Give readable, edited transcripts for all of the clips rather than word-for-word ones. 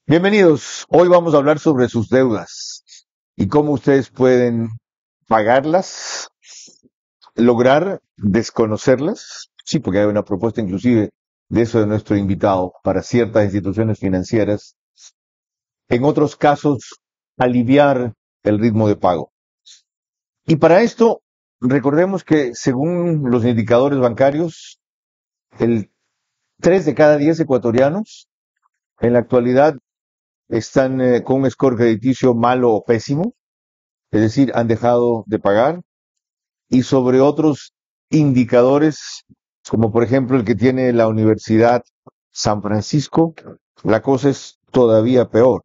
Bienvenidos. Hoy vamos a hablar sobre sus deudas y cómo ustedes pueden pagarlas, lograr desconocerlas. Sí, porque hay una propuesta inclusive de eso de nuestro invitado para ciertas instituciones financieras. En otros casos, aliviar el ritmo de pago. Y para esto, recordemos que según los indicadores bancarios, el 3 de cada 10 ecuatorianos en la actualidad están con un score crediticio malo o pésimo, es decir, han dejado de pagar, y sobre otros indicadores, como por ejemplo el que tiene la Universidad San Francisco, la cosa es todavía peor.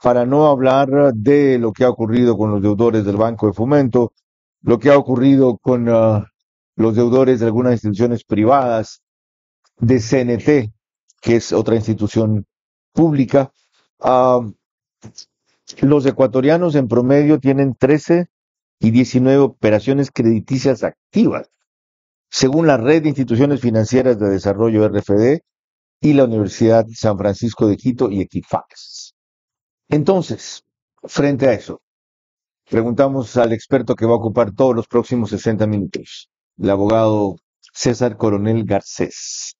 Para no hablar de lo que ha ocurrido con los deudores del Banco de Fomento, lo que ha ocurrido con los deudores de algunas instituciones privadas, de CNT, que es otra institución pública. Ah, los ecuatorianos en promedio tienen 13 y 19 operaciones crediticias activas, según la Red de Instituciones Financieras de Desarrollo RFD y la Universidad San Francisco de Quito y Equifax. Entonces, frente a eso, preguntamos al experto que va a ocupar todos los próximos 60 minutos, el abogado César Coronel Garcés.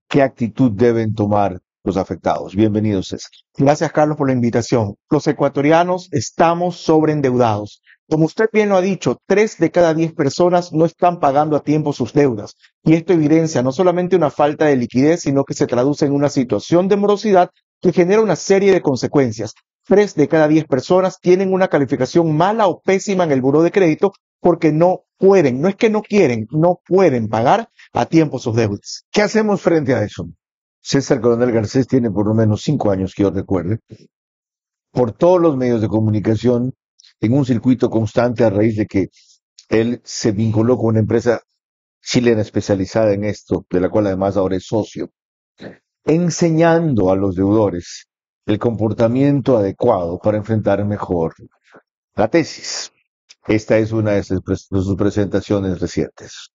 ¿Qué actitud deben tomar los afectados? Bienvenido, César. Gracias, Carlos, por la invitación. Los ecuatorianos estamos sobreendeudados. Como usted bien lo ha dicho, 3 de cada 10 personas no están pagando a tiempo sus deudas. Y esto evidencia no solamente una falta de liquidez, sino que se traduce en una situación de morosidad que genera una serie de consecuencias. 3 de cada 10 personas tienen una calificación mala o pésima en el buró de crédito porque no pueden, no es que no quieren, no pueden pagar a tiempo sus deudas. ¿Qué hacemos frente a eso? César Coronel Garcés tiene por lo menos 5 años que yo recuerde, por todos los medios de comunicación, en un circuito constante a raíz de que él se vinculó con una empresa chilena especializada en esto, de la cual además ahora es socio, enseñando a los deudores el comportamiento adecuado para enfrentar mejor la tesis. Esta es una de sus presentaciones recientes.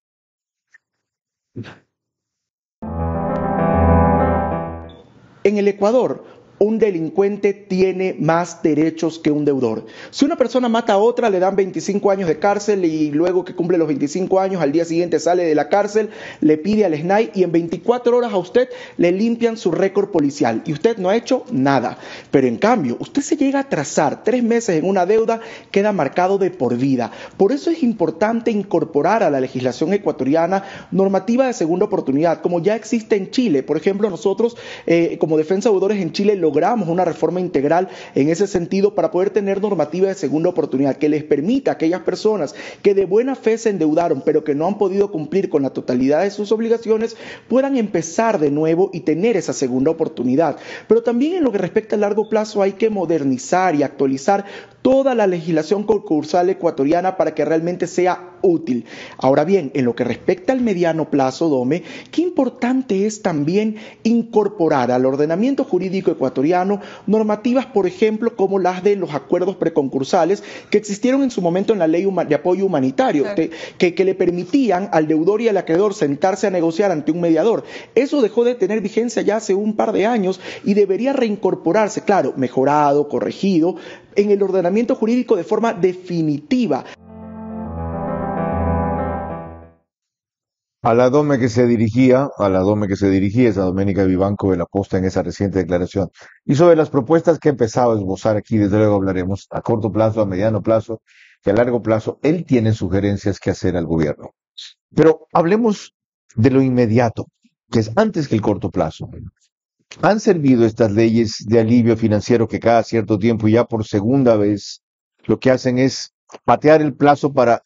En el Ecuador, un delincuente tiene más derechos que un deudor. Si una persona mata a otra, le dan 25 años de cárcel y luego que cumple los 25 años, al día siguiente sale de la cárcel, le pide al SNAI y en 24 horas a usted le limpian su récord policial y usted no ha hecho nada. Pero en cambio, usted se llega a atrasar 3 meses en una deuda, queda marcado de por vida. Por eso es importante incorporar a la legislación ecuatoriana normativa de segunda oportunidad, como ya existe en Chile. Por ejemplo, nosotros como Defensa de Deudores en Chile logramos una reforma integral en ese sentido para poder tener normativa de segunda oportunidad que les permita a aquellas personas que de buena fe se endeudaron pero que no han podido cumplir con la totalidad de sus obligaciones puedan empezar de nuevo y tener esa segunda oportunidad. Pero también en lo que respecta al largo plazo hay que modernizar y actualizar toda la legislación concursal ecuatoriana para que realmente sea útil. Ahora bien, en lo que respecta al mediano plazo, Dome, qué importante es también incorporar al ordenamiento jurídico ecuatoriano normativas, por ejemplo, como las de los acuerdos preconcursales que existieron en su momento en la ley de apoyo humanitario, claro, que le permitían al deudor y al acreedor sentarse a negociar ante un mediador. Eso dejó de tener vigencia ya hace un par de años y debería reincorporarse, claro, mejorado, corregido, en el ordenamiento jurídico de forma definitiva. A la Dome que se dirigía, esa Doménica Vivanco de la Posta en esa reciente declaración. Y sobre las propuestas que he empezado a esbozar aquí, desde luego hablaremos a corto plazo, a mediano plazo y a largo plazo. Él tiene sugerencias que hacer al gobierno. Pero hablemos de lo inmediato, que es antes que el corto plazo. ¿Han servido estas leyes de alivio financiero que cada cierto tiempo, ya por segunda vez, lo que hacen es patear el plazo para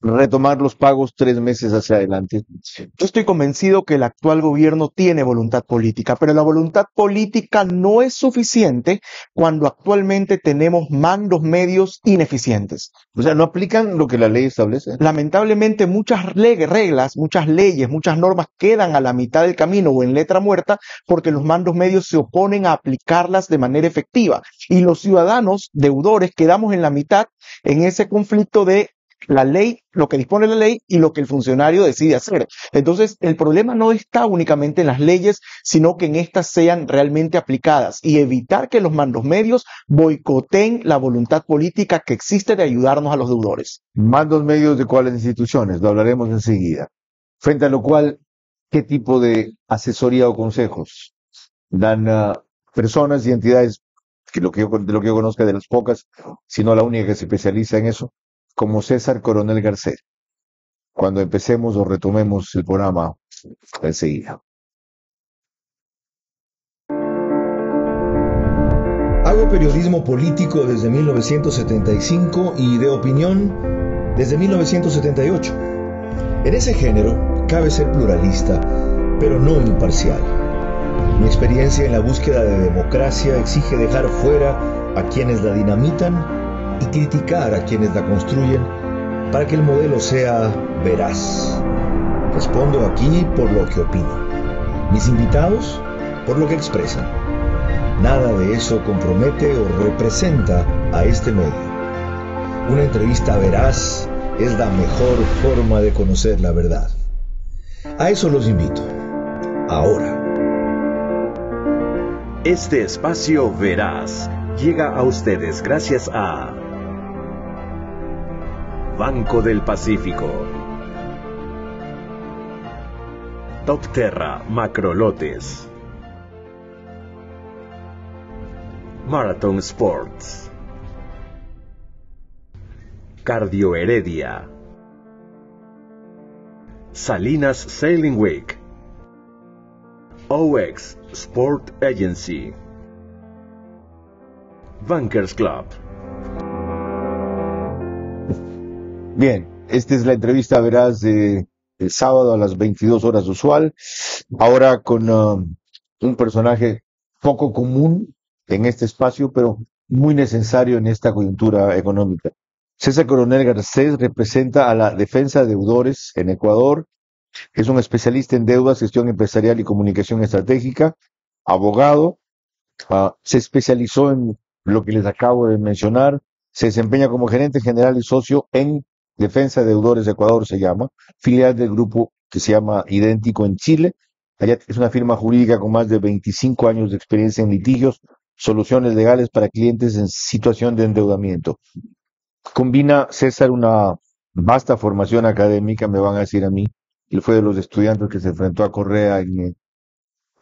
retomar los pagos 3 meses hacia adelante? Yo estoy convencido que el actual gobierno tiene voluntad política, pero la voluntad política no es suficiente cuando actualmente tenemos mandos medios ineficientes. O sea, no aplican lo que la ley establece. Lamentablemente muchas reglas, muchas leyes, muchas normas quedan a la mitad del camino o en letra muerta porque los mandos medios se oponen a aplicarlas de manera efectiva. Y los ciudadanos deudores quedamos en la mitad en ese conflicto de la ley, lo que dispone la ley y lo que el funcionario decide hacer. Entonces, el problema no está únicamente en las leyes, sino que en estas sean realmente aplicadas y evitar que los mandos medios boicoteen la voluntad política que existe de ayudarnos a los deudores. Mandos medios de cuáles instituciones, lo hablaremos enseguida. Frente a lo cual, ¿qué tipo de asesoría o consejos dan personas y entidades de lo que yo conozca, de las pocas, si no la única que se especializa en eso, como César Coronel Garcés, cuando empecemos o retomemos el programa enseguida? Hago periodismo político desde 1975 y de opinión desde 1978. En ese género cabe ser pluralista, pero no imparcial. Mi experiencia en la búsqueda de democracia exige dejar fuera a quienes la dinamitan y criticar a quienes la construyen para que el modelo sea veraz. Respondo aquí por lo que opino. Mis invitados por lo que expresan. Nada de eso compromete o representa a este medio. Una entrevista veraz es la mejor forma de conocer la verdad. A eso los invito. Ahora. Este espacio veraz llega a ustedes gracias a Banco del Pacífico, Topterra Macrolotes, Marathon Sports, Cardio Heredia, Salinas Sailing Week, OX Sport Agency, Bankers Club. Bien, esta es la entrevista veraz de el sábado a las 22 horas usual, ahora con un personaje poco común en este espacio, pero muy necesario en esta coyuntura económica. César Coronel Garcés representa a la defensa de deudores en Ecuador, es un especialista en deudas, gestión empresarial y comunicación estratégica, abogado, se especializó en lo que les acabo de mencionar, se desempeña como gerente general y socio en Defensa de Deudores de Ecuador, se llama, filial del grupo que se llama Idéntico en Chile. Allá es una firma jurídica con más de 25 años de experiencia en litigios, soluciones legales para clientes en situación de endeudamiento. Combina César una vasta formación académica, me van a decir a mí. Él fue de los estudiantes que se enfrentó a Correa en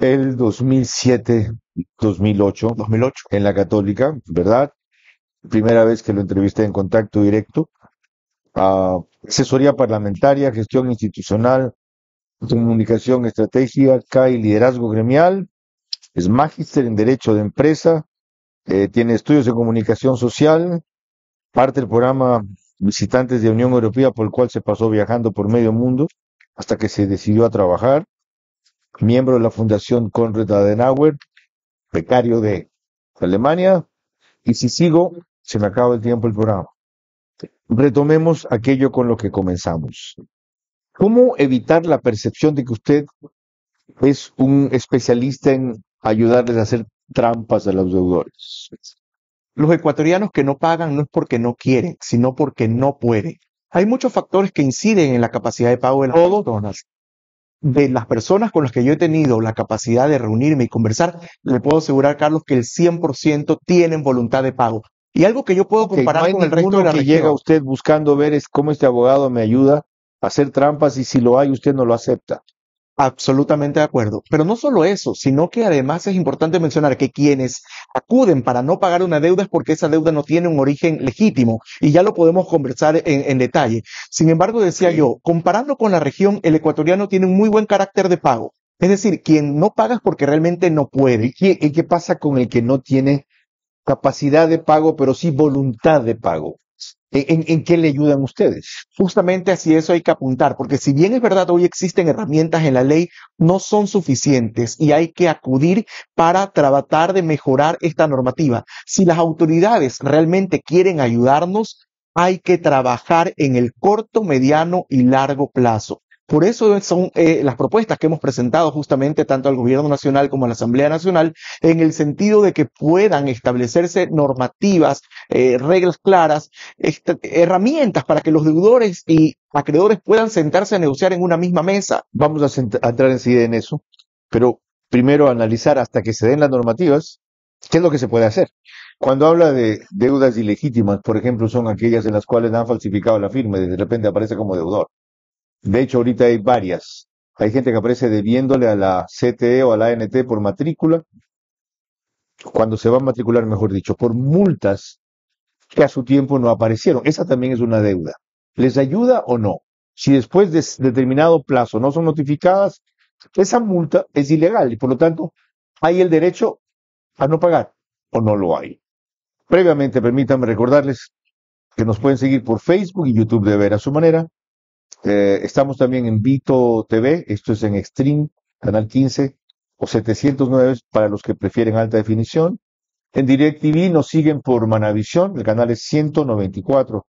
el 2007-2008 en la Católica, ¿verdad? Primera vez que lo entrevisté en contacto directo. Asesoría parlamentaria, gestión institucional, comunicación estratégica y liderazgo gremial. Es magíster en Derecho de Empresa. Tiene estudios en comunicación social. Parte del programa Visitantes de Unión Europea, por el cual se pasó viajando por medio mundo hasta que se decidió a trabajar. Miembro de la Fundación Konrad Adenauer, becario de Alemania. Y si sigo, se me acaba el tiempo el programa. Retomemos aquello con lo que comenzamos. ¿Cómo evitar la percepción de que usted es un especialista en ayudarles a hacer trampas a los deudores? Los ecuatorianos que no pagan no es porque no quieren, sino porque no pueden. Hay muchos factores que inciden en la capacidad de pago de las personas. De las personas con las que yo he tenido la capacidad de reunirme y conversar, le puedo asegurar, Carlos, que el 100% tienen voluntad de pago. Y algo que yo puedo comparar no hay con el resto de la que región. llega usted buscando ver es cómo este abogado me ayuda a hacer trampas y si lo hay usted no lo acepta. Absolutamente de acuerdo. Pero no solo eso, sino que además es importante mencionar que quienes acuden para no pagar una deuda es porque esa deuda no tiene un origen legítimo y ya lo podemos conversar en detalle. Sin embargo, decía yo, comparando con la región, el ecuatoriano tiene un muy buen carácter de pago. Es decir, quien no paga es porque realmente no puede. ¿Y qué pasa con el que no tiene capacidad de pago, pero sí voluntad de pago? ¿En qué le ayudan ustedes? Justamente así eso hay que apuntar, porque si bien es verdad hoy existen herramientas en la ley, no son suficientes y hay que acudir para tratar de mejorar esta normativa. Si las autoridades realmente quieren ayudarnos, hay que trabajar en el corto, mediano y largo plazo. Por eso son las propuestas que hemos presentado justamente tanto al Gobierno Nacional como a la Asamblea Nacional, en el sentido de que puedan establecerse normativas, reglas claras, herramientas para que los deudores y acreedores puedan sentarse a negociar en una misma mesa. Vamos a entrar enseguida en eso, pero primero analizar hasta que se den las normativas, qué es lo que se puede hacer. Cuando habla de deudas ilegítimas, por ejemplo, son aquellas en las cuales han falsificado la firma y de repente aparece como deudor. De hecho, ahorita hay varias. Hay gente que aparece debiéndole a la CTE o a la ANT por matrícula, cuando se va a matricular, mejor dicho, por multas que a su tiempo no aparecieron. Esa también es una deuda. ¿Les ayuda o no? Si después de determinado plazo no son notificadas, esa multa es ilegal y por lo tanto hay el derecho a no pagar o no lo hay. Previamente, permítanme recordarles que nos pueden seguir por Facebook y YouTube de Ver a su manera. Estamos también en Vito TV, esto es en Extreme, canal 15 o 709 para los que prefieren alta definición. En DirecTV nos siguen por Manavisión, el canal es 194.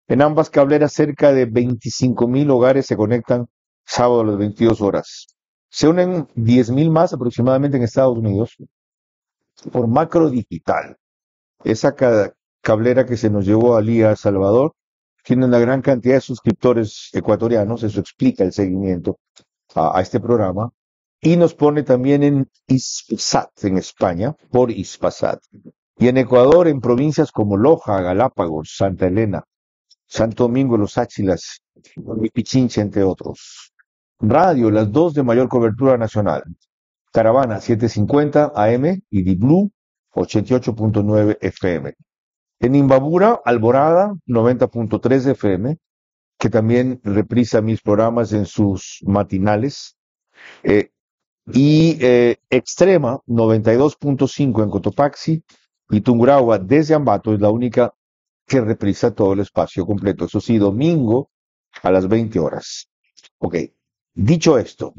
En ambas cableras cerca de 25,000 hogares se conectan sábado a las 22 horas. Se unen 10,000 más aproximadamente en Estados Unidos por Macro Digital. Esa cablera que se nos llevó allí a El Salvador tiene una gran cantidad de suscriptores ecuatorianos, eso explica el seguimiento a este programa, y nos pone también en Hispasat, en España, por Hispasat, y en Ecuador en provincias como Loja, Galápagos, Santa Elena, Santo Domingo, Los Áchilas y Pichincha, entre otros. Radio, las dos de mayor cobertura nacional, Caravana 750 AM y Di Blue 88.9 FM. En Imbabura, Alborada 90.3 FM, que también reprisa mis programas en sus matinales. Extrema 92.5 en Cotopaxi y Tungurahua desde Ambato es la única que reprisa todo el espacio completo. Eso sí, domingo a las 20 horas. Ok, dicho esto,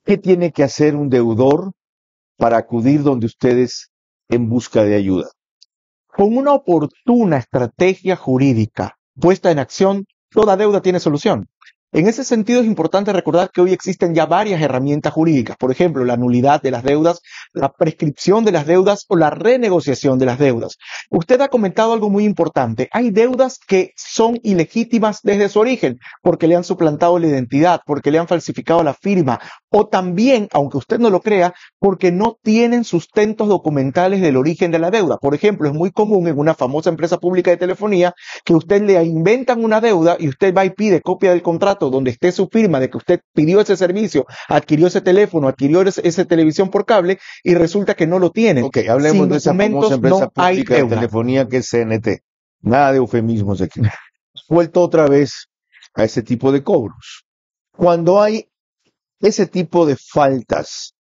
¿qué tiene que hacer un deudor para acudir donde ustedes en busca de ayuda? Con una oportuna estrategia jurídica puesta en acción, toda deuda tiene solución. En ese sentido es importante recordar que hoy existen ya varias herramientas jurídicas, por ejemplo, la nulidad de las deudas, la prescripción de las deudas o la renegociación de las deudas. Usted ha comentado algo muy importante. Hay deudas que son ilegítimas desde su origen, porque le han suplantado la identidad, porque le han falsificado la firma, o también, aunque usted no lo crea, porque no tienen sustentos documentales del origen de la deuda. Por ejemplo, es muy común en una famosa empresa pública de telefonía que usted le inventan una deuda y usted va y pide copia del contrato donde esté su firma de que usted pidió ese servicio, adquirió ese teléfono, adquirió esa televisión por cable y resulta que no lo tienen. Ok, hablemos Sin de esa famosa documentos empresa no hay pública de deuda. telefonía que es CNT. Nada de eufemismos aquí. Vuelto otra vez a ese tipo de cobros. Cuando hay ese tipo de faltas,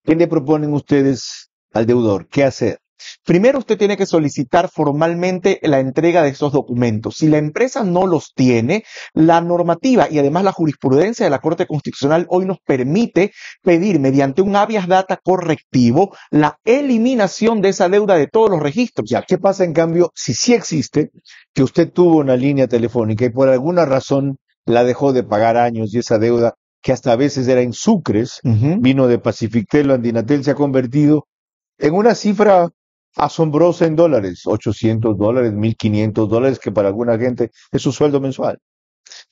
¿qué le proponen ustedes al deudor? ¿Qué hacer? Primero usted tiene que solicitar formalmente la entrega de esos documentos. Si la empresa no los tiene, la normativa y además la jurisprudencia de la Corte Constitucional hoy nos permite pedir mediante un habeas data correctivo la eliminación de esa deuda de todos los registros. Ya, ¿qué pasa en cambio si sí existe que usted tuvo una línea telefónica y por alguna razón la dejó de pagar años y esa deuda, que hasta a veces era en sucres, vino de Pacifictel o Andinatel, se ha convertido en una cifra asombrosa en dólares, $800, $1,500, que para alguna gente es su sueldo mensual?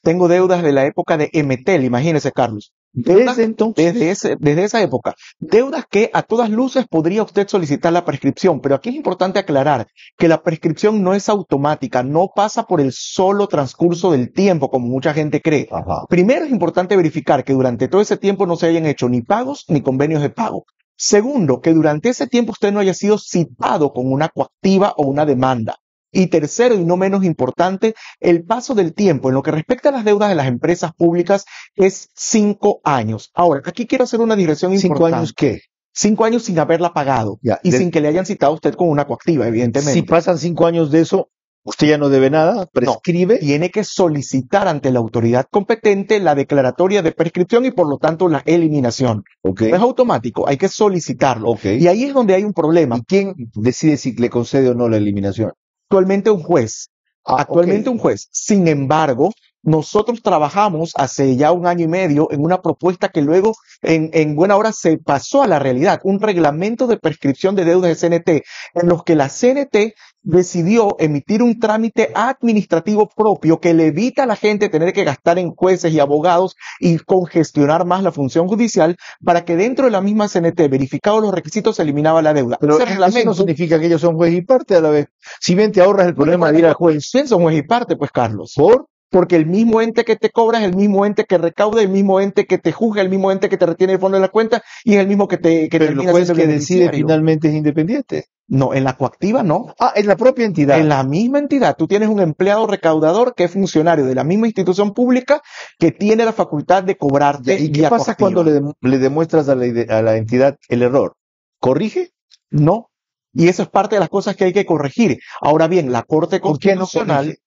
Tengo deudas de la época de Emetel, imagínese, Carlos. Desde entonces. Desde esa época. Deudas que a todas luces podría usted solicitar la prescripción, pero aquí es importante aclarar que la prescripción no es automática, no pasa por el solo transcurso del tiempo, como mucha gente cree. Ajá. Primero es importante verificar que durante todo ese tiempo no se hayan hecho ni pagos ni convenios de pago. Segundo, que durante ese tiempo usted no haya sido citado con una coactiva o una demanda. Y tercero, y no menos importante, el paso del tiempo en lo que respecta a las deudas de las empresas públicas es 5 años. Ahora, aquí quiero hacer una digresión importante. ¿5 años qué? 5 años sin haberla pagado Ya, y sin que le hayan citado a usted con una coactiva, evidentemente. Si pasan 5 años de eso, usted ya no debe nada, prescribe. Tiene que solicitar ante la autoridad competente la declaratoria de prescripción y por lo tanto la eliminación. Okay. No es automático, hay que solicitarlo. Okay. Y ahí es donde hay un problema. ¿Y quién decide si le concede o no la eliminación? Actualmente un juez. Actualmente un juez. Sin embargo, nosotros trabajamos hace ya 1 año y medio en una propuesta que luego en buena hora se pasó a la realidad, un reglamento de prescripción de deudas de CNT, en los que la CNT decidió emitir un trámite administrativo propio que le evita a la gente tener que gastar en jueces y abogados y congestionar más la función judicial, para que dentro de la misma CNT, verificados los requisitos, se eliminaba la deuda. Pero Ese eso reglamento, no significa que ellos son juez y parte a la vez. Si bien te ahorras el problema de ir al juez. son juez y parte, pues, Carlos. ¿Por? Porque el mismo ente que te cobra es el mismo ente que recauda, el mismo ente que te juzga, el mismo ente que te retiene el fondo de la cuenta, y es el mismo que Pero el termina juez siendo que el decide beneficiario. finalmente es independiente. No, en la coactiva no. Ah, es la propia entidad. En la misma entidad, tú tienes un empleado recaudador que es funcionario de la misma institución pública que tiene la facultad de cobrarte. ¿Y qué vía pasa coactiva. cuando le demuestras a la entidad el error? ¿Corrige? No. Y eso es parte de las cosas que hay que corregir. Ahora bien, la Corte ¿Por qué no Constitucional, corrige?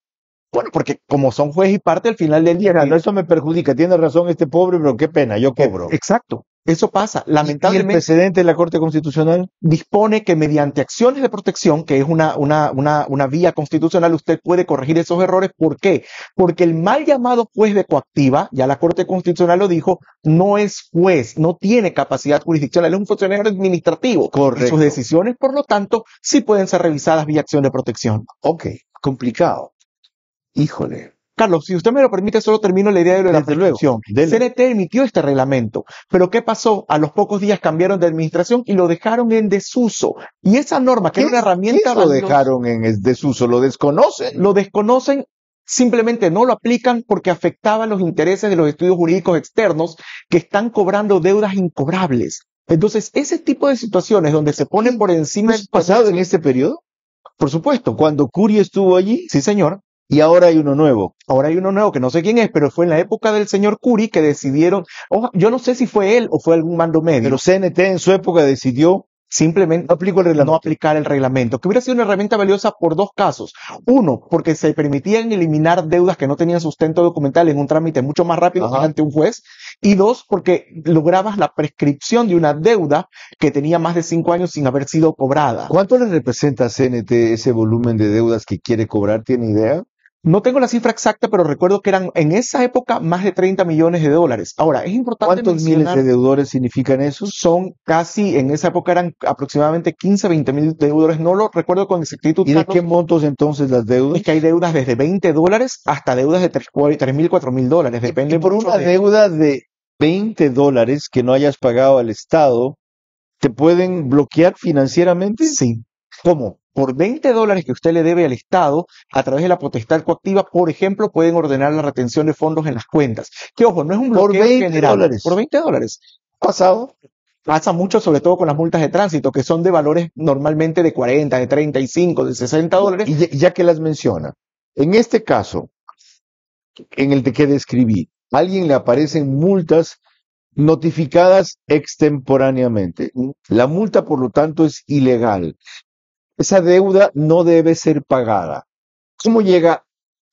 bueno, porque como son juez y parte, al final del día. Mira, eso me perjudica. Tiene razón este pobre, pero qué pena, yo cobro. Exacto. Eso pasa. ¿Y el Lamentablemente precedente de la Corte Constitucional? dispone que mediante acciones de protección, que es una vía constitucional, usted puede corregir esos errores. ¿Por qué? Porque el mal llamado juez de coactiva, ya la Corte Constitucional lo dijo, no es juez, no tiene capacidad jurisdiccional, es un funcionario administrativo. Correcto. Y sus decisiones, por lo tanto, sí pueden ser revisadas vía acción de protección. Ok, complicado. Híjole. Carlos, si usted me lo permite, solo termino la idea de lo de la Desde luego, prescripción. dele. CNT emitió este reglamento, pero ¿qué pasó? A los pocos días cambiaron de administración y lo dejaron en desuso. Y esa norma, que era una herramienta ¿Qué lo valiosa, dejaron en desuso? ¿Lo desconocen? lo desconocen, simplemente no lo aplican porque afectaba los intereses de los estudios jurídicos externos que están cobrando deudas incobrables. Entonces, ese tipo de situaciones donde se ponen por encima ¿Es pasado en este periodo? por supuesto, Cuando Curi estuvo allí sí señor, y ahora hay uno nuevo. ahora hay uno nuevo que no sé quién es, pero fue en la época del señor Curi que decidieron, yo no sé si fue él o fue algún mando medio, Pero CNT en su época decidió simplemente no aplicó el reglamento. no aplicar el reglamento, que hubiera sido una herramienta valiosa por dos casos. Uno, porque se permitían eliminar deudas que no tenían sustento documental en un trámite mucho más rápido Ajá. ante un juez. Y dos, porque lograbas la prescripción de una deuda que tenía más de 5 años sin haber sido cobrada. ¿Cuánto le representa a CNT ese volumen de deudas que quiere cobrar? ¿Tiene idea? No tengo la cifra exacta, pero recuerdo que eran en esa época más de 30 millones de dólares. Ahora, es importante ¿Cuántos miles mencionar, de deudores significan esos? son casi, en esa época eran aproximadamente 15, 20 mil deudores. No lo recuerdo con exactitud, ¿Y de Carlos. qué montos entonces las deudas? Es que hay deudas desde 20 dólares hasta deudas de 3 mil, 4 mil dólares. Depende Y por mucho una de- deuda de 20 dólares que no hayas pagado al Estado, ¿te pueden bloquear financieramente? Sí. ¿Cómo? Por 20 dólares que usted le debe al Estado, a través de la potestad coactiva, por ejemplo, pueden ordenar la retención de fondos en las cuentas. Que ojo, no es un Por bloqueo 20 general. dólares. Por 20 dólares. Pasado. Pasa mucho, sobre todo con las multas de tránsito, que son de valores normalmente de 40, de 35, de 60 dólares. Y ya que las menciona, en este caso, en el de que describí, a alguien le aparecen multas notificadas extemporáneamente. La multa, por lo tanto, es ilegal. Esa deuda no debe ser pagada. ¿Cómo llega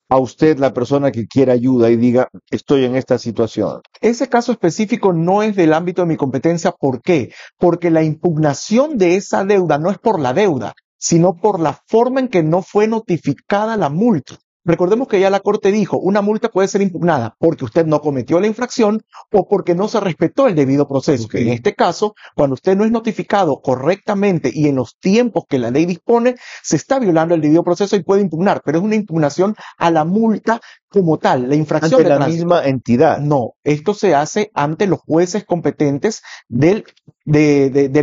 a usted la persona que quiera ayuda y diga, estoy en esta situación? Ese caso específico no es del ámbito de mi competencia. ¿Por qué? Porque la impugnación de esa deuda no es por la deuda, sino por la forma en que no fue notificada la multa. Recordemos que ya la Corte dijo, una multa puede ser impugnada porque usted no cometió la infracción o porque no se respetó el debido proceso. Ok. En este caso, cuando usted no es notificado correctamente y en los tiempos que la ley dispone, se está violando el debido proceso y puede impugnar, pero es una impugnación a la multa como tal, la infracción Ante de la tránsito. misma entidad. No, esto se hace ante los jueces competentes de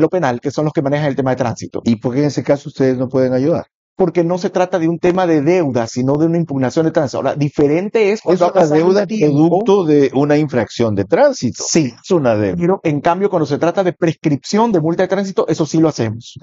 lo penal, que son los que manejan el tema de tránsito. ¿Y por qué en ese caso ustedes no pueden ayudar? Porque no se trata de un tema de deuda, sino de una impugnación de tránsito. Ahora, diferente es Es cuando ha una pasado deuda un tiempo. producto de una infracción de tránsito. Sí, Es una deuda. pero en cambio, cuando se trata de prescripción de multa de tránsito, eso sí lo hacemos.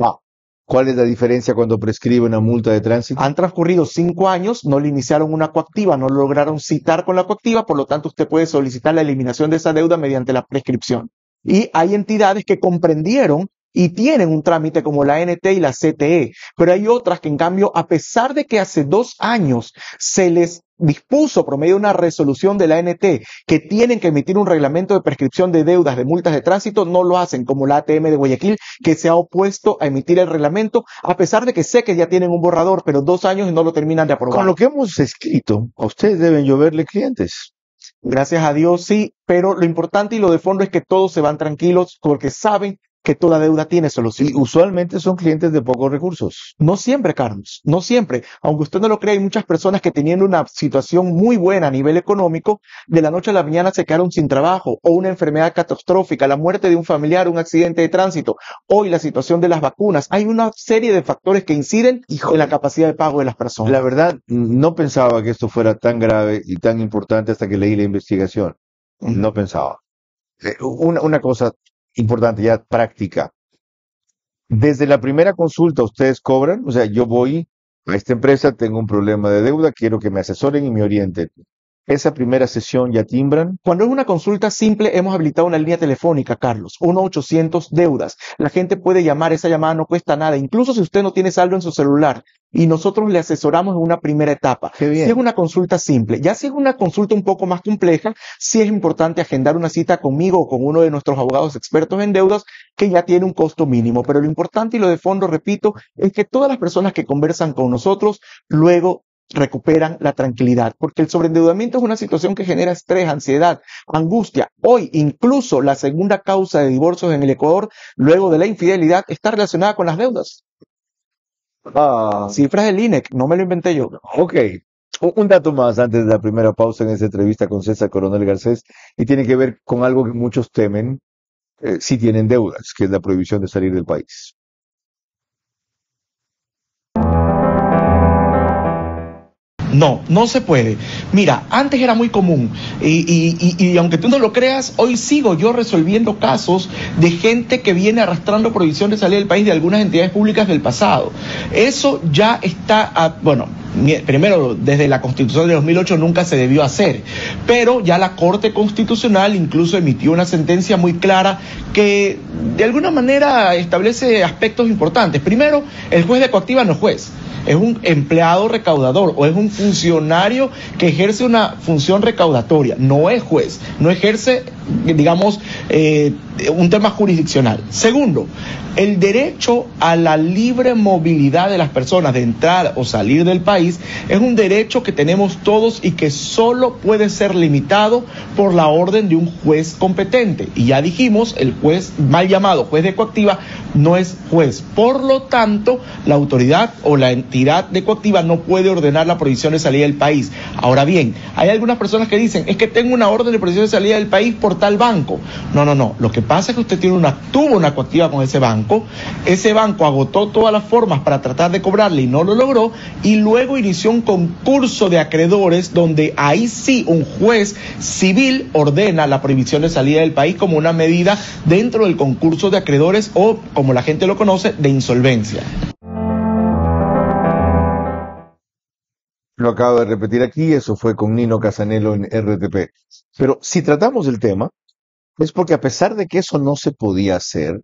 ¿Cuál es la diferencia cuando prescribe una multa de tránsito? Han transcurrido 5 años, no le iniciaron una coactiva, no lograron citar con la coactiva, por lo tanto usted puede solicitar la eliminación de esa deuda mediante la prescripción. Y hay entidades que comprendieron y tienen un trámite como la NT y la CTE, pero hay otras que en cambio, a pesar de que hace 2 años se les dispuso por medio de una resolución de la ANT que tienen que emitir un reglamento de prescripción de deudas de multas de tránsito, no lo hacen, como la ATM de Guayaquil, que se ha opuesto a emitir el reglamento, a pesar de que sé que ya tienen un borrador, pero 2 años y no lo terminan de aprobar. Con lo que hemos escrito, a ustedes deben lloverle clientes. Gracias a Dios, sí, pero lo importante y lo de fondo es que todos se van tranquilos porque saben que toda deuda tiene solución. Y usualmente son clientes de pocos recursos. No siempre, Carlos, no siempre. Aunque usted no lo crea, hay muchas personas que teniendo una situación muy buena a nivel económico, de la noche a la mañana se quedaron sin trabajo o una enfermedad catastrófica, la muerte de un familiar, un accidente de tránsito, hoy la situación de las vacunas. Hay una serie de factores que inciden en la capacidad de pago de las personas. La verdad, no pensaba que esto fuera tan grave y tan importante hasta que leí la investigación. No pensaba. Una cosa importante ya práctica. Desde la primera consulta ustedes cobran, o sea, yo voy a esta empresa, tengo un problema de deuda, quiero que me asesoren y me orienten. Esa primera sesión ya timbran. Cuando es una consulta simple, hemos habilitado una línea telefónica, Carlos, 1-800 deudas. La gente puede llamar, esa llamada no cuesta nada, incluso si usted no tiene saldo en su celular, y nosotros le asesoramos en una primera etapa. Qué bien. Si es una consulta simple, ya si es una consulta un poco más compleja, sí es importante agendar una cita conmigo o con uno de nuestros abogados expertos en deudas, que ya tiene un costo mínimo. Pero lo importante y lo de fondo, repito, es que todas las personas que conversan con nosotros luego recuperan la tranquilidad, porque el sobreendeudamiento es una situación que genera estrés, ansiedad, angustia. Hoy, incluso la segunda causa de divorcios en el Ecuador, luego de la infidelidad, está relacionada con las deudas. Cifras del INEC, no me lo inventé yo. Ok. Un dato más antes de la primera pausa en esta entrevista con César Coronel Garcés, y tiene que ver con algo que muchos temen si tienen deudas, que es la prohibición de salir del país. No, no se puede. Mira, antes era muy común y aunque tú no lo creas, hoy sigo yo resolviendo casos de gente que viene arrastrando prohibición de salir del país de algunas entidades públicas del pasado. Eso ya está, primero, desde la Constitución de 2008 nunca se debió hacer, pero ya la Corte Constitucional incluso emitió una sentencia muy clara que de alguna manera establece aspectos importantes. Primero, el juez de coactiva no es juez. Es un empleado recaudador o es un funcionario que ejerce una función recaudatoria, no es juez, no ejerce, digamos, un tema jurisdiccional. Segundo, el derecho a la libre movilidad de las personas de entrar o salir del país es un derecho que tenemos todos y que solo puede ser limitado por la orden de un juez competente. Y ya dijimos, el juez, mal llamado juez de coactiva, no es juez. Por lo tanto, la autoridad o la entidad de coactiva no puede ordenar la prohibición de salida del país. Ahora bien, hay algunas personas que dicen, es que tengo una orden de prohibición de salida del país por tal banco. No. Lo que pasa es que usted tuvo una coactiva con ese banco agotó todas las formas para tratar de cobrarle y no lo logró, y luego inició un concurso de acreedores donde ahí sí un juez civil ordena la prohibición de salida del país como una medida dentro del concurso de acreedores o, como la gente lo conoce, de insolvencia. Lo acabo de repetir aquí, eso fue con Nino Casanelo en RTP. Pero si tratamos el tema, es porque a pesar de que eso no se podía hacer,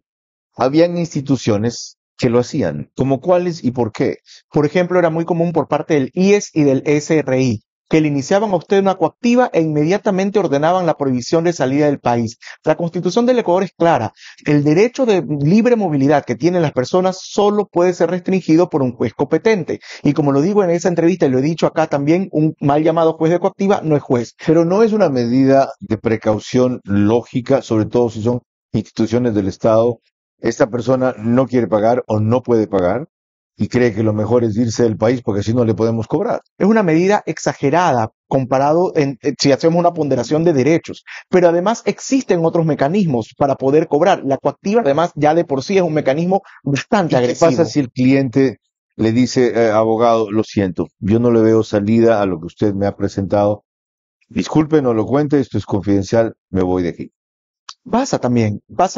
habían instituciones que lo hacían. ¿Como cuáles y por qué? Por ejemplo, era muy común por parte del IES y del SRI, que le iniciaban a usted una coactiva e inmediatamente ordenaban la prohibición de salida del país. La Constitución del Ecuador es clara. El derecho de libre movilidad que tienen las personas solo puede ser restringido por un juez competente. Y como lo digo en esa entrevista y lo he dicho acá también, un mal llamado juez de coactiva no es juez. Pero no es una medida de precaución lógica, sobre todo si son instituciones del Estado. Esta persona no quiere pagar o no puede pagar y cree que lo mejor es irse del país porque así no le podemos cobrar. Es una medida exagerada comparado si hacemos una ponderación de derechos, pero además existen otros mecanismos para poder cobrar. La coactiva además ya de por sí es un mecanismo bastante agresivo. ¿Qué pasa si el cliente le dice, abogado, lo siento, yo no le veo salida a lo que usted me ha presentado, disculpe, no lo cuente, esto es confidencial, me voy de aquí? Pasa,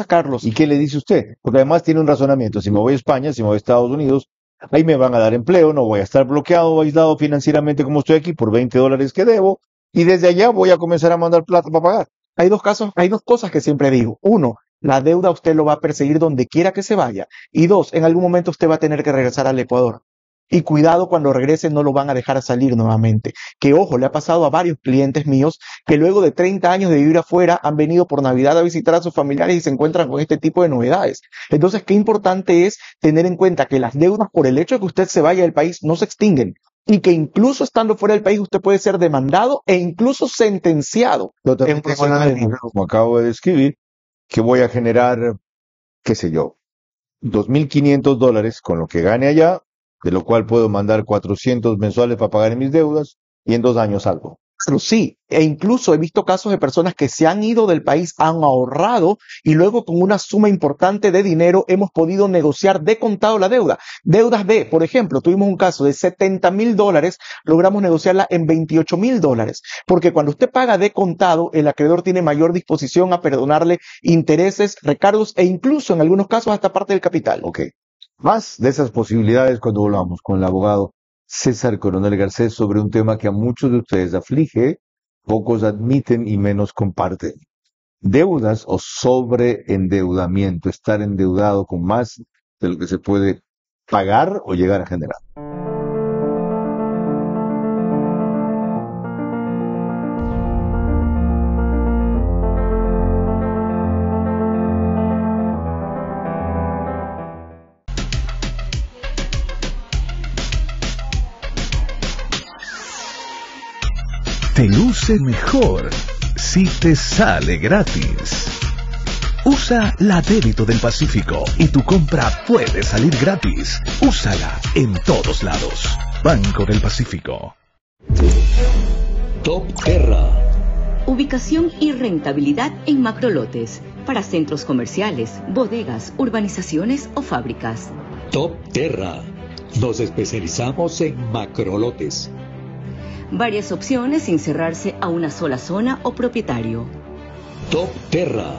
Carlos. ¿Y qué le dice usted? Porque además tiene un razonamiento, si me voy a España, si me voy a Estados Unidos, ahí me van a dar empleo, no voy a estar bloqueado o aislado financieramente como estoy aquí por $20 que debo, y desde allá voy a comenzar a mandar plata para pagar. Hay dos cosas que siempre digo. Uno, la deuda usted lo va a perseguir donde quiera que se vaya. Y dos, en algún momento usted va a tener que regresar al Ecuador. Y cuidado, cuando regrese no lo van a dejar salir nuevamente. Que ojo, le ha pasado a varios clientes míos que luego de 30 años de vivir afuera han venido por Navidad a visitar a sus familiares y se encuentran con este tipo de novedades. Entonces, qué importante es tener en cuenta que las deudas, por el hecho de que usted se vaya del país, no se extinguen. Y que incluso estando fuera del país usted puede ser demandado e incluso sentenciado Yo en también un tengo proceso la de ventaja, como acabo de describir, que voy a generar, qué sé yo, $2,500 con lo que gane allá, de lo cual puedo mandar 400 mensuales para pagar mis deudas y en 2 años salgo. Pero sí, e incluso he visto casos de personas que se han ido del país, han ahorrado y luego con una suma importante de dinero hemos podido negociar de contado la deuda. Deudas de, por ejemplo, tuvimos un caso de $70,000, logramos negociarla en $28,000, porque cuando usted paga de contado, el acreedor tiene mayor disposición a perdonarle intereses, recargos e incluso en algunos casos hasta parte del capital. Ok. Más de esas posibilidades cuando volvamos con el abogado César Coronel Garcés sobre un tema que a muchos de ustedes aflige, pocos admiten y menos comparten. Deudas o sobreendeudamiento, estar endeudado con más de lo que se puede pagar o llegar a generar. Te luce mejor si te sale gratis. Usa la débito del Pacífico y tu compra puede salir gratis. Úsala en todos lados. Banco del Pacífico. Top Terra. Ubicación y rentabilidad en macrolotes para centros comerciales, bodegas, urbanizaciones o fábricas. Top Terra. Nos especializamos en macrolotes. Varias opciones sin cerrarse a una sola zona o propietario. Top Terra.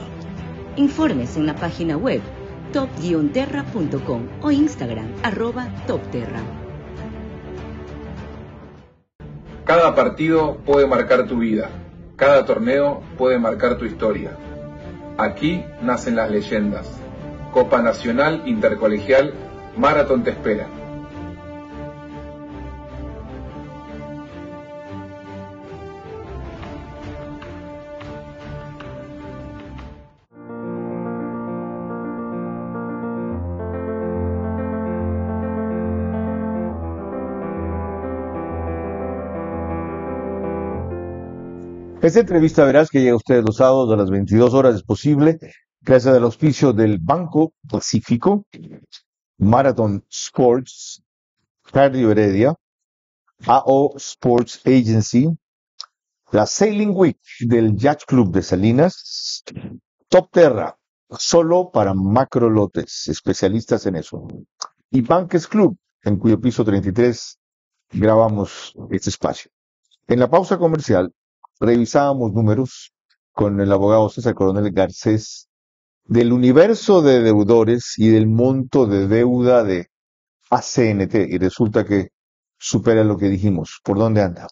Informes en la página web top-terra.com o Instagram @topterra. Cada partido puede marcar tu vida. Cada torneo puede marcar tu historia. Aquí nacen las leyendas. Copa Nacional Intercolegial Marathon te espera. Esta entrevista verás que llega a ustedes los sábados a las 22 horas, es posible, gracias al auspicio del Banco Pacífico, Marathon Sports, Cardio Heredia, AO Sports Agency, la Sailing Week del Yacht Club de Salinas, Top Terra, solo para macrolotes, especialistas en eso, y Banques Club, en cuyo piso 33 grabamos este espacio. En la pausa comercial, revisábamos números con el abogado César Coronel Garcés del universo de deudores y del monto de deuda de ACNT, y resulta que supera lo que dijimos. ¿Por dónde anda?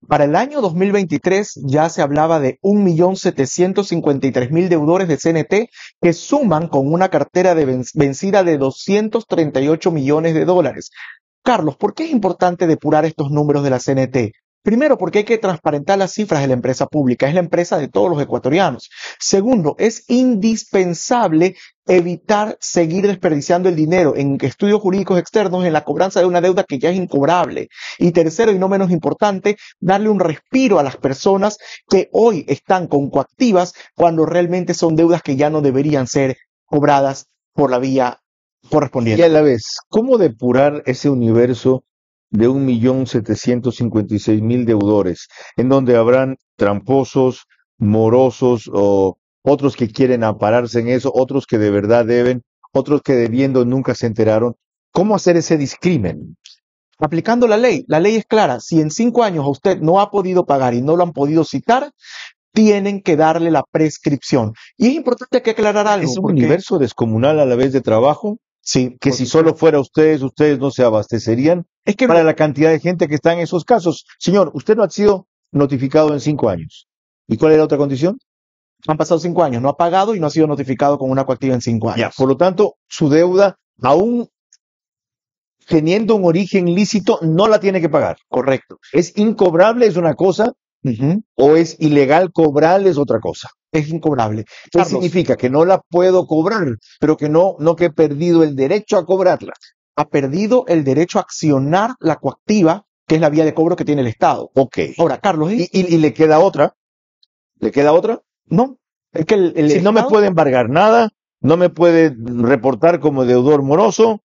Para el año 2023 ya se hablaba de 1.753.000 deudores de CNT que suman con una cartera de vencida de $238 millones. Carlos, ¿por qué es importante depurar estos números de la CNT? Primero, porque hay que transparentar las cifras de la empresa pública, es la empresa de todos los ecuatorianos. Segundo, es indispensable evitar seguir desperdiciando el dinero en estudios jurídicos externos en la cobranza de una deuda que ya es incobrable. Y tercero, y no menos importante, darle un respiro a las personas que hoy están con coactivas cuando realmente son deudas que ya no deberían ser cobradas por la vía correspondiente. Y a la vez, ¿cómo depurar ese universo de 1.756.000 deudores, en donde habrán tramposos, morosos o otros que quieren ampararse en eso, otros que de verdad deben, otros que debiendo nunca se enteraron? ¿Cómo hacer ese discrimen? Aplicando la ley es clara. Si en 5 años a usted no ha podido pagar y no lo han podido citar, tienen que darle la prescripción. Y es importante que aclarar algo. Es un universo descomunal a la vez de trabajo. Sí, que si solo fuera ustedes no se abastecerían. Es que para la cantidad de gente que está en esos casos. Señor, usted no ha sido notificado en 5 años. ¿Y cuál es la otra condición? Han pasado 5 años, no ha pagado y no ha sido notificado con una coactiva en 5 años. Ya, por lo tanto, su deuda, aún teniendo un origen lícito, no la tiene que pagar. Correcto. ¿Es incobrable, es una cosa, o es ilegal cobrarle, es otra cosa? Es incobrable. ¿Qué Carlos, significa? Que no la puedo cobrar, pero que no que he perdido el derecho a cobrarla. ha perdido el derecho a accionar la coactiva, que es la vía de cobro que tiene el Estado. Ok. Ahora, Carlos, ¿Y le queda otra? ¿Le queda otra? no, es que el Si no me Estado- puede embargar nada, no me puede reportar como deudor moroso.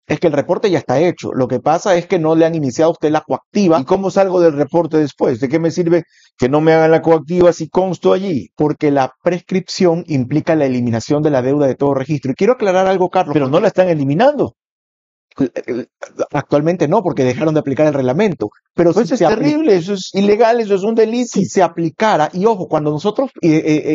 es que el reporte ya está hecho. Lo que pasa es que no le han iniciado a usted la coactiva ¿Y cómo salgo del reporte después? ¿De qué me sirve que no me hagan la coactiva si consto allí? porque la prescripción implica la eliminación de la deuda de todo registro. Y quiero aclarar algo, Carlos. Pero no la están eliminando. Actualmente no, porque dejaron de aplicar el reglamento. Pero Pues si es se apli- terrible, eso es ilegal, eso es un delito. si se aplicara, y ojo, cuando nosotros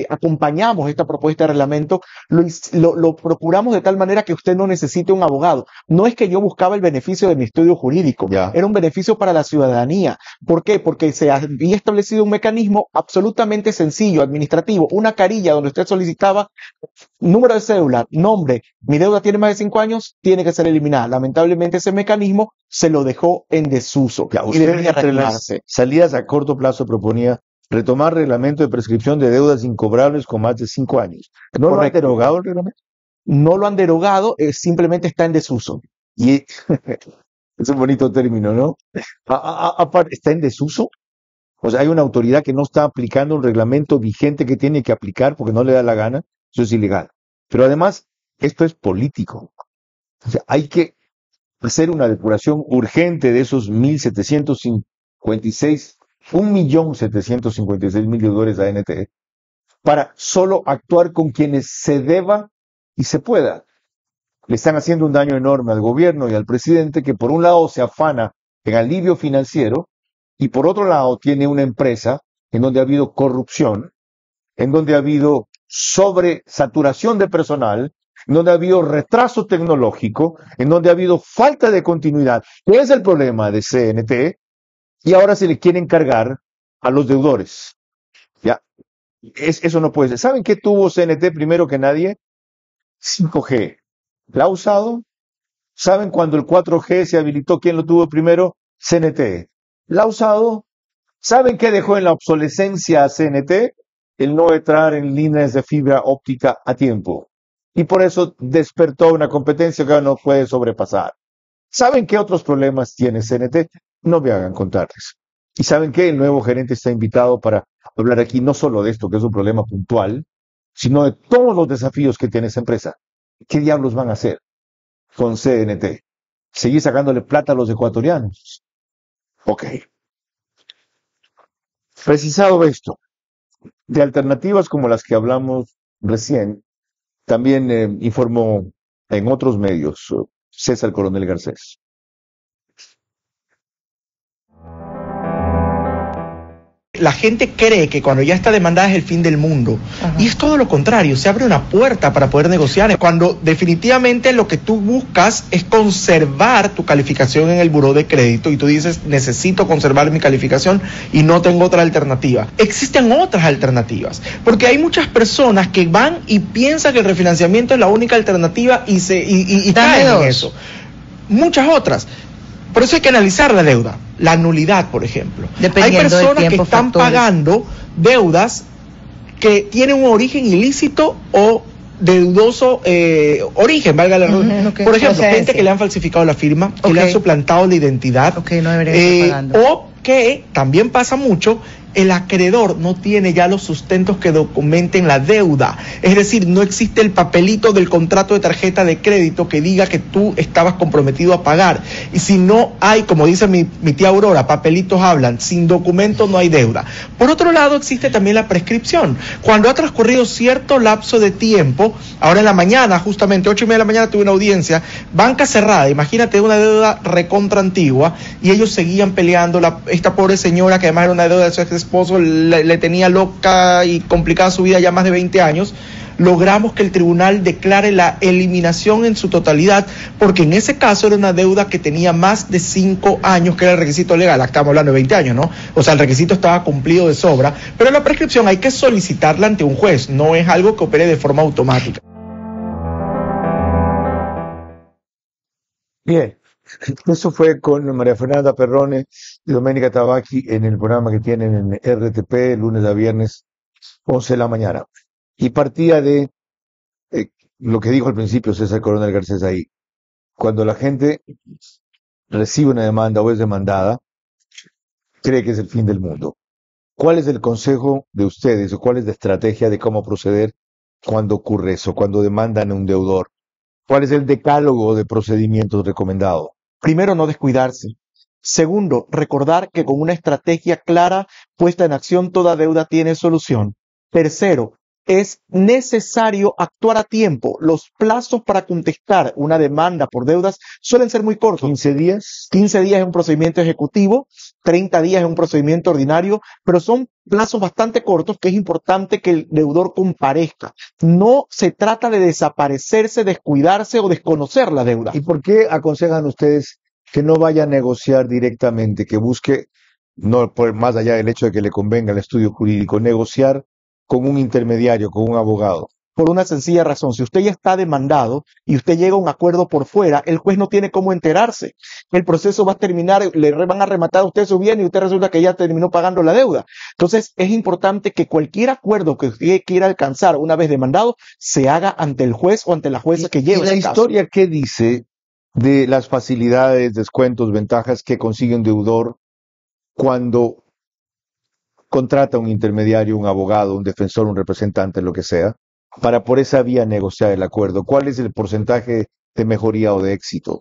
acompañamos esta propuesta de reglamento, lo procuramos de tal manera que usted no necesite un abogado. No es que yo buscaba el beneficio de mi estudio jurídico, Ya. era un beneficio para la ciudadanía. ¿Por qué? Porque se había establecido un mecanismo absolutamente sencillo, administrativo, una carilla donde usted solicitaba número de cédula, nombre, mi deuda tiene más de 5 años, tiene que ser eliminada. Lamentablemente ese mecanismo se lo dejó en desuso. Ya, y usted debería entre las reactivarse. salidas a corto plazo proponía retomar reglamento de prescripción de deudas incobrables con más de 5 años. ¿No lo ha Correcto. derogado el reglamento? No lo han derogado, simplemente está en desuso. Y es un bonito término, ¿no? Aparte, ¿está en desuso? O sea, hay una autoridad que no está aplicando un reglamento vigente que tiene que aplicar porque no le da la gana. Eso es ilegal. Pero además, esto es político. O sea, hay que hacer una depuración urgente de esos 1.756.000 deudores a NTE para solo actuar con quienes se deba y se pueda. Le están haciendo un daño enorme al gobierno y al presidente que por un lado se afana en alivio financiero y por otro lado tiene una empresa en donde ha habido corrupción, en donde ha habido sobresaturación de personal, en donde ha habido retraso tecnológico, en donde ha habido falta de continuidad, que es el problema de CNT, y ahora se le quiere encargar a los deudores. Ya, eso no puede ser. ¿Saben qué tuvo CNT primero que nadie? 5G. ¿La ha usado? ¿Saben cuando el 4G se habilitó? ¿Quién lo tuvo primero? CNT. ¿La ha usado? ¿Saben qué dejó en la obsolescencia a CNT? El no entrar en líneas de fibra óptica a tiempo. Y por eso despertó una competencia que ahora no puede sobrepasar. ¿Saben qué otros problemas tiene CNT? No me hagan contarles. ¿Y saben qué? El nuevo gerente está invitado para hablar aquí no solo de esto, que es un problema puntual, sino de todos los desafíos que tiene esa empresa. ¿Qué diablos van a hacer con CNT? ¿Seguir sacándole plata a los ecuatorianos? Ok. Precisado esto, de alternativas como las que hablamos recién, también informó en otros medios César Coronel Garcés. La gente cree que cuando ya está demandada es el fin del mundo. Ajá. Y es todo lo contrario, se abre una puerta para poder negociar. Cuando definitivamente lo que tú buscas es conservar tu calificación en el buró de crédito y tú dices, necesito conservar mi calificación y no tengo otra alternativa. Existen otras alternativas, porque hay muchas personas que van y piensan que el refinanciamiento es la única alternativa y caen en eso. Muchas otras. Por eso hay que analizar la deuda, la nulidad, por ejemplo. Dependiendo hay personas del tiempo, que están factores. pagando deudas que tienen un origen ilícito o de dudoso origen, valga la redundancia. Ok. Por ejemplo, Procedencia. gente que le han falsificado la firma, que Ok. le han suplantado la identidad, Ok, no deberían estar pagando. o que también pasa mucho, el acreedor no tiene ya los sustentos que documenten la deuda. Es decir, no existe el papelito del contrato de tarjeta de crédito que diga que tú estabas comprometido a pagar. Y si no hay, como dice mi tía Aurora, papelitos hablan, sin documento no hay deuda. Por otro lado, existe también la prescripción. Cuando ha transcurrido cierto lapso de tiempo, ahora en la mañana, justamente 8:30 de la mañana tuve una audiencia, banca cerrada, imagínate una deuda recontra antigua, y ellos seguían peleando, esta pobre señora que además era una deuda de su ex esposo, le tenía loca y complicada su vida ya más de 20 años, logramos que el tribunal declare la eliminación en su totalidad, porque en ese caso era una deuda que tenía más de 5 años, que era el requisito legal. Estamos hablando de 20 años, ¿no? O sea, el requisito estaba cumplido de sobra, pero la prescripción hay que solicitarla ante un juez, no es algo que opere de forma automática. Bien, eso fue con María Fernanda Perrone y Doménica Tabacchi en el programa que tienen en RTP, lunes a viernes, 11 de la mañana. Y partía de lo que dijo al principio César Coronel Garcés ahí. Cuando la gente recibe una demanda o es demandada, cree que es el fin del mundo. ¿Cuál es el consejo de ustedes o cuál es la estrategia de cómo proceder cuando ocurre eso, cuando demandan a un deudor? ¿Cuál es el decálogo de procedimientos recomendado? Primero, no descuidarse. Segundo, recordar que con una estrategia clara puesta en acción, toda deuda tiene solución. Tercero, es necesario actuar a tiempo. Los plazos para contestar una demanda por deudas suelen ser muy cortos. 15 días. 15 días es un procedimiento ejecutivo, 30 días es un procedimiento ordinario, pero son plazos bastante cortos que es importante que el deudor comparezca. No se trata de desaparecerse, descuidarse o desconocer la deuda. ¿Y por qué aconsejan ustedes que no vaya a negociar directamente, que busque, no por más allá del hecho de que le convenga el estudio jurídico, negociar con un intermediario, con un abogado? Por una sencilla razón: si usted ya está demandado y usted llega a un acuerdo por fuera, el juez no tiene cómo enterarse. El proceso va a terminar, van a rematar a usted su bien y usted resulta que ya terminó pagando la deuda. Entonces es importante que cualquier acuerdo que usted quiera alcanzar una vez demandado se haga ante el juez o ante la jueza que lleva ¿Y la ese caso. historia qué dice de las facilidades, descuentos, ventajas que consigue un deudor cuando contrata un intermediario, un abogado, un defensor, un representante, lo que sea, para por esa vía negociar el acuerdo? ¿Cuál es el porcentaje de mejoría o de éxito?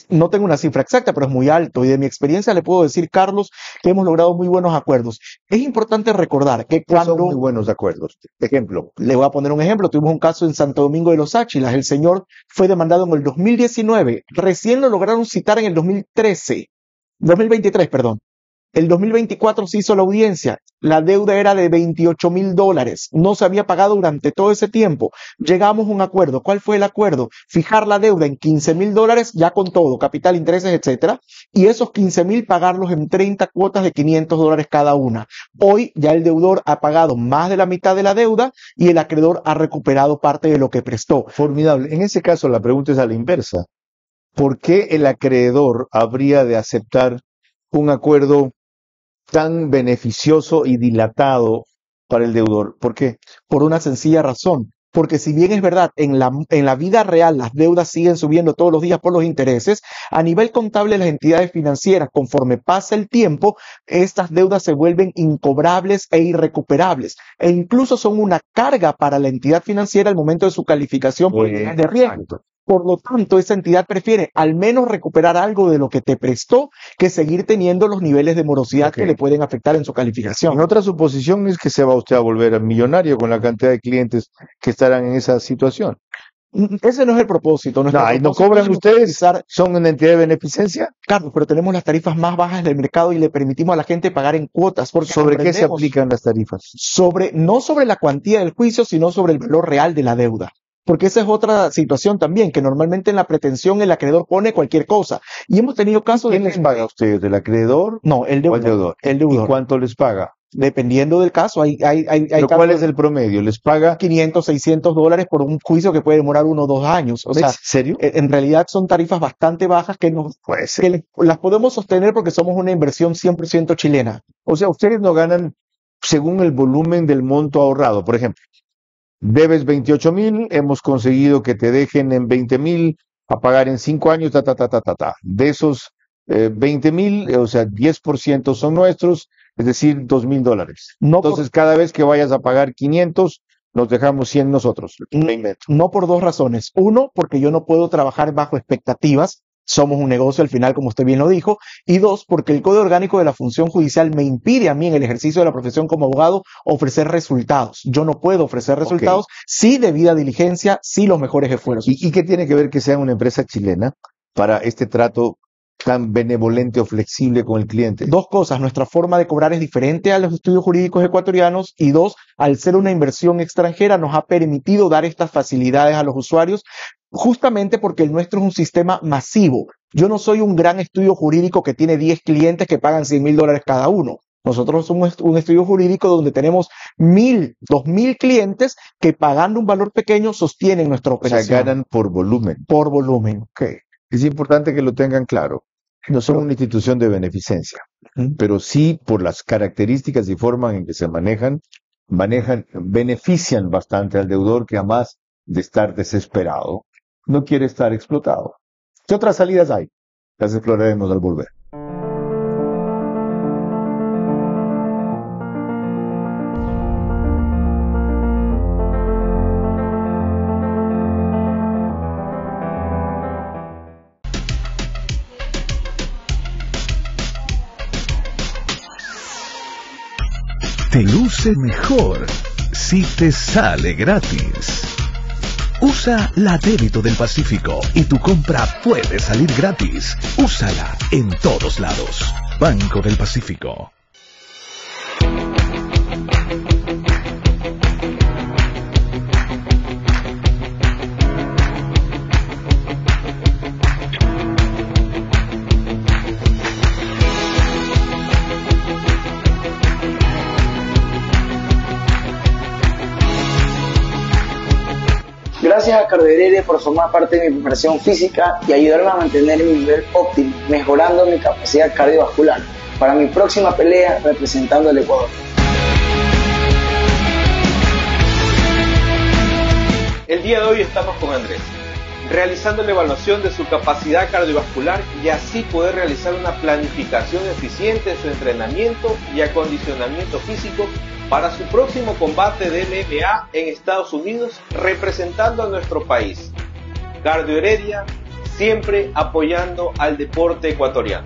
No tengo una cifra exacta, pero es muy alto. Y de mi experiencia le puedo decir, Carlos, que hemos logrado muy buenos acuerdos. Es importante recordar que cuando... Son muy buenos acuerdos. Ejemplo. Le voy a poner un ejemplo. Tuvimos un caso en Santo Domingo de los Áchilas. El señor fue demandado en el 2019. Recién lo lograron citar en el 2023, perdón. El 2024 se hizo la audiencia. La deuda era de $28,000. No se había pagado durante todo ese tiempo. Llegamos a un acuerdo. ¿Cuál fue el acuerdo? Fijar la deuda en $15,000, ya con todo, capital, intereses, etcétera. Y esos 15,000 pagarlos en 30 cuotas de $500 cada una. Hoy ya el deudor ha pagado más de la mitad de la deuda y el acreedor ha recuperado parte de lo que prestó. Formidable. En ese caso la pregunta es a la inversa. ¿Por qué el acreedor habría de aceptar un acuerdo tan beneficioso y dilatado para el deudor? ¿Por qué? Por una sencilla razón. Porque si bien es verdad, en la vida real las deudas siguen subiendo todos los días por los intereses, a nivel contable las entidades financieras, conforme pasa el tiempo, estas deudas se vuelven incobrables e irrecuperables. E incluso son una carga para la entidad financiera al momento de su calificación por nivel de riesgo. Exacto. Por lo tanto, esa entidad prefiere al menos recuperar algo de lo que te prestó que seguir teniendo los niveles de morosidad que le pueden afectar en su calificación. En otra suposición es que se va usted a volver millonario con la cantidad de clientes que estarán en esa situación. Ese no es el propósito. No, ¿y no cobran ustedes? ¿Son una entidad de beneficencia? Carlos, pero tenemos las tarifas más bajas del mercado y le permitimos a la gente pagar en cuotas. Porque ¿Sobre qué se aplican las tarifas? No sobre la cuantía del juicio, sino sobre el valor real de la deuda. Porque esa es otra situación también, que normalmente en la pretensión el acreedor pone cualquier cosa. Y hemos tenido casos ¿Quién les paga a ustedes? ¿El acreedor? No, el deudor. El deudor. ¿Y cuánto les paga? Dependiendo del caso. ¿Pero cuál es el promedio? ¿Les paga $500, $600 por un juicio que puede demorar 1 o 2 años? O sea, ¿en serio? En realidad son tarifas bastante bajas que las podemos sostener porque somos una inversión 100% chilena. O sea, ustedes no ganan según el volumen del monto ahorrado. Por ejemplo, debes 28,000, hemos conseguido que te dejen en 20,000 a pagar en 5 años, De esos 20,000, o sea, 10% son nuestros, es decir, $2,000. Entonces, cada vez que vayas a pagar 500, nos dejamos 100 nosotros. No, por 2 razones. Uno, porque yo no puedo trabajar bajo expectativas. Somos un negocio al final, como usted bien lo dijo. Y 2, porque el Código Orgánico de la Función Judicial me impide a mí en el ejercicio de la profesión como abogado ofrecer resultados. Yo no puedo ofrecer resultados, sí debida diligencia, sí los mejores esfuerzos. ¿Y qué tiene que ver que sea una empresa chilena para este trato tan benevolente o flexible con el cliente? Dos cosas, nuestra forma de cobrar es diferente a los estudios jurídicos ecuatorianos y dos, al ser una inversión extranjera nos ha permitido dar estas facilidades a los usuarios justamente porque el nuestro es un sistema masivo. Yo no soy un gran estudio jurídico que tiene 10 clientes que pagan $100,000 cada uno. Nosotros somos un estudio jurídico donde tenemos 1,000, 2,000 clientes que pagando un valor pequeño sostienen nuestra O sea, operación ganan por volumen. por volumen. Ok. Es importante que lo tengan claro. No son una institución de beneficencia, pero sí por las características y forma en que se benefician bastante al deudor que además de estar desesperado, no quiere estar explotado. ¿Qué otras salidas hay? Las exploraremos al volver. Te luce mejor si te sale gratis. Usa la débito del Pacífico y tu compra puede salir gratis. Úsala en todos lados. Banco del Pacífico. Gracias a Cardiorere por formar parte de mi preparación física y ayudarme a mantener mi nivel óptimo, mejorando mi capacidad cardiovascular para mi próxima pelea representando al Ecuador. El día de hoy estamos con Andrés, realizando la evaluación de su capacidad cardiovascular y así poder realizar una planificación eficiente de su entrenamiento y acondicionamiento físico para su próximo combate de MMA en Estados Unidos, representando a nuestro país. Cardio Heredia, siempre apoyando al deporte ecuatoriano.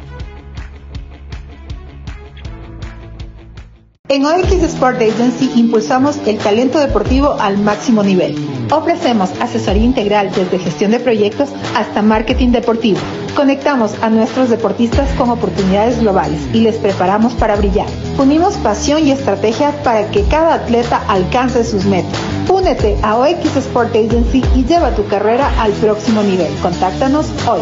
En OX Sport Agency impulsamos el talento deportivo al máximo nivel. Ofrecemos asesoría integral desde gestión de proyectos hasta marketing deportivo. Conectamos a nuestros deportistas con oportunidades globales y les preparamos para brillar. Unimos pasión y estrategia para que cada atleta alcance sus metas. Únete a OX Sport Agency y lleva tu carrera al próximo nivel. Contáctanos hoy.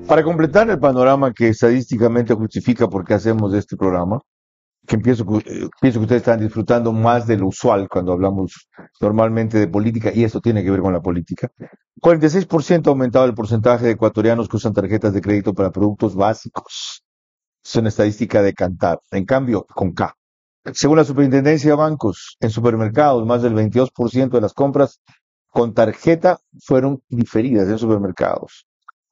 Para completar el panorama que estadísticamente justifica por qué hacemos este programa, que pienso que ustedes están disfrutando más de lo usual cuando hablamos normalmente de política, y esto tiene que ver con la política. 46% ha aumentado el porcentaje de ecuatorianos que usan tarjetas de crédito para productos básicos. Es una estadística de Kantar. En cambio, con K. Según la Superintendencia de Bancos, en supermercados, más del 22% de las compras con tarjeta fueron diferidas en supermercados.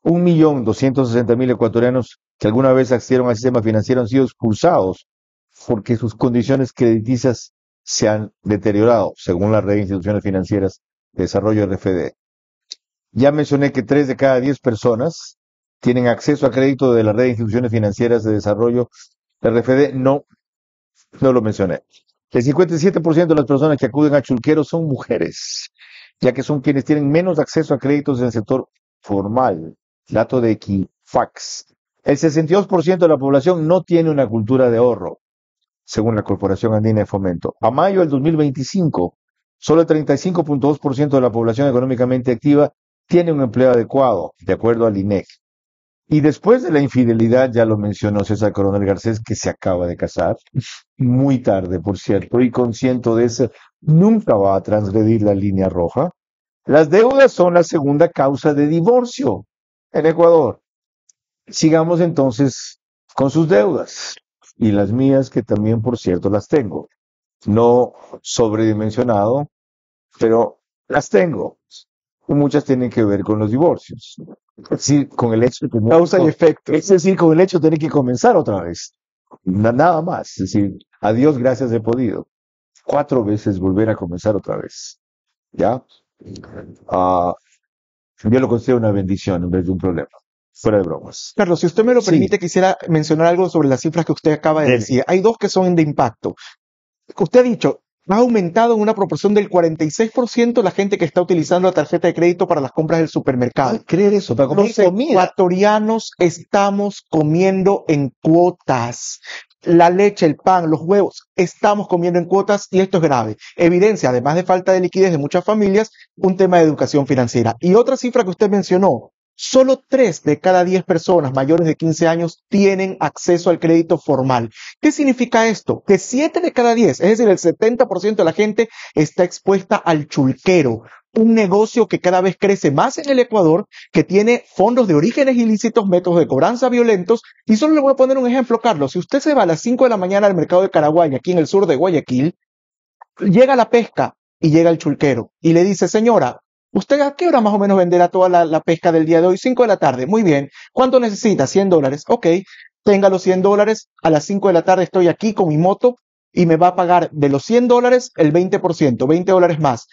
1.260.000 ecuatorianos que alguna vez accedieron al sistema financiero han sido expulsados porque sus condiciones crediticias se han deteriorado, según la Red de Instituciones Financieras de Desarrollo RFD. Ya mencioné que 3 de cada 10 personas tienen acceso a crédito de la Red de Instituciones Financieras de Desarrollo RFD. No lo mencioné. El 57% de las personas que acuden a chulqueros son mujeres, ya que son quienes tienen menos acceso a créditos en el sector formal. Dato de Equifax. El 62% de la población no tiene una cultura de ahorro, según la Corporación Andina de Fomento. A mayo del 2025, solo el 35.2% de la población económicamente activa tiene un empleo adecuado, de acuerdo al INEC. Y después de la infidelidad, ya lo mencionó César Coronel Garcés, que se acaba de casar, muy tarde, por cierto, y consciente de eso, nunca va a transgredir la línea roja. Las deudas son la segunda causa de divorcio en Ecuador. Sigamos entonces con sus deudas y las mías, que también, por cierto, las tengo. No sobredimensionado, pero las tengo. Y muchas tienen que ver con los divorcios. Es decir, con el hecho de Causa y efecto. Es decir, con el hecho de tener que comenzar otra vez. Nada más. Es decir, a Dios gracias he podido. 4 veces volver a comenzar otra vez. ¿Ya? Yo lo considero una bendición en vez de un problema. fuera de bromas. Carlos, si usted me lo Sí. permite, quisiera mencionar algo sobre las cifras que usted acaba de Dele. decir. Hay dos que son de impacto. Usted ha dicho, ha aumentado en una proporción del 46% la gente que está utilizando la tarjeta de crédito para las compras del supermercado. ¿Creer eso? Para comprar Los comida. ecuatorianos estamos comiendo en cuotas. La leche, el pan, los huevos, estamos comiendo en cuotas y esto es grave. Evidencia, además de falta de liquidez de muchas familias, un tema de educación financiera. Y otra cifra que usted mencionó, solo 3 de cada 10 personas mayores de 15 años tienen acceso al crédito formal. ¿Qué significa esto? Que 7 de cada 10, es decir, el 70% de la gente está expuesta al chulquero, un negocio que cada vez crece más en el Ecuador, que tiene fondos de orígenes ilícitos, métodos de cobranza violentos. Y solo le voy a poner un ejemplo, Carlos. Si usted se va a las 5 de la mañana al mercado de Caraguay, aquí en el sur de Guayaquil, llega la pesca y llega el chulquero y le dice, señora, ¿usted a qué hora más o menos venderá toda la pesca del día de hoy? 5 de la tarde. Muy bien. ¿Cuánto necesita? $100. Ok, tenga los $100. A las 5 de la tarde estoy aquí con mi moto y me va a pagar de los $100 el 20%, $20 más.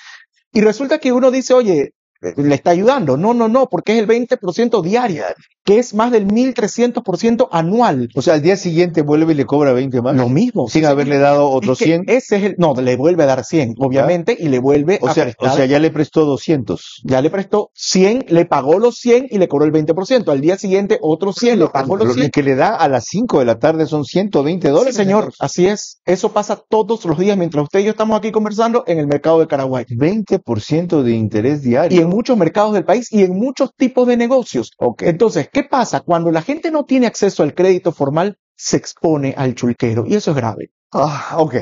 Y resulta que uno dice, oye, le está ayudando. No, porque es el 20% diaria, que es más del 1.300% anual. O sea, al día siguiente vuelve y le cobra 20 más. Lo mismo. Sin haberle dado otros Es que 100. ese es no, le vuelve a dar 100, obviamente, y le vuelve a O prestar. sea, ya le prestó 200. Ya le prestó 100, le pagó los 100 y le cobró el 20%. Al día siguiente, otros 100, le pagó los Lo 100. que le da a las 5 de la tarde son $120. Sí, señor, así es. Eso pasa todos los días mientras usted y yo estamos aquí conversando en el mercado de Caraguay. 20% de interés diario. Y en muchos mercados del país y en muchos tipos de negocios. Ok. Entonces, ¿qué pasa? Cuando la gente no tiene acceso al crédito formal, se expone al chulquero. Y eso es grave. Ok.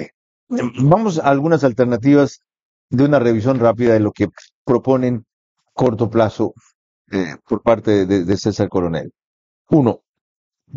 Vamos a algunas alternativas de una revisión rápida de lo que proponen corto plazo por parte de César Coronel. 1.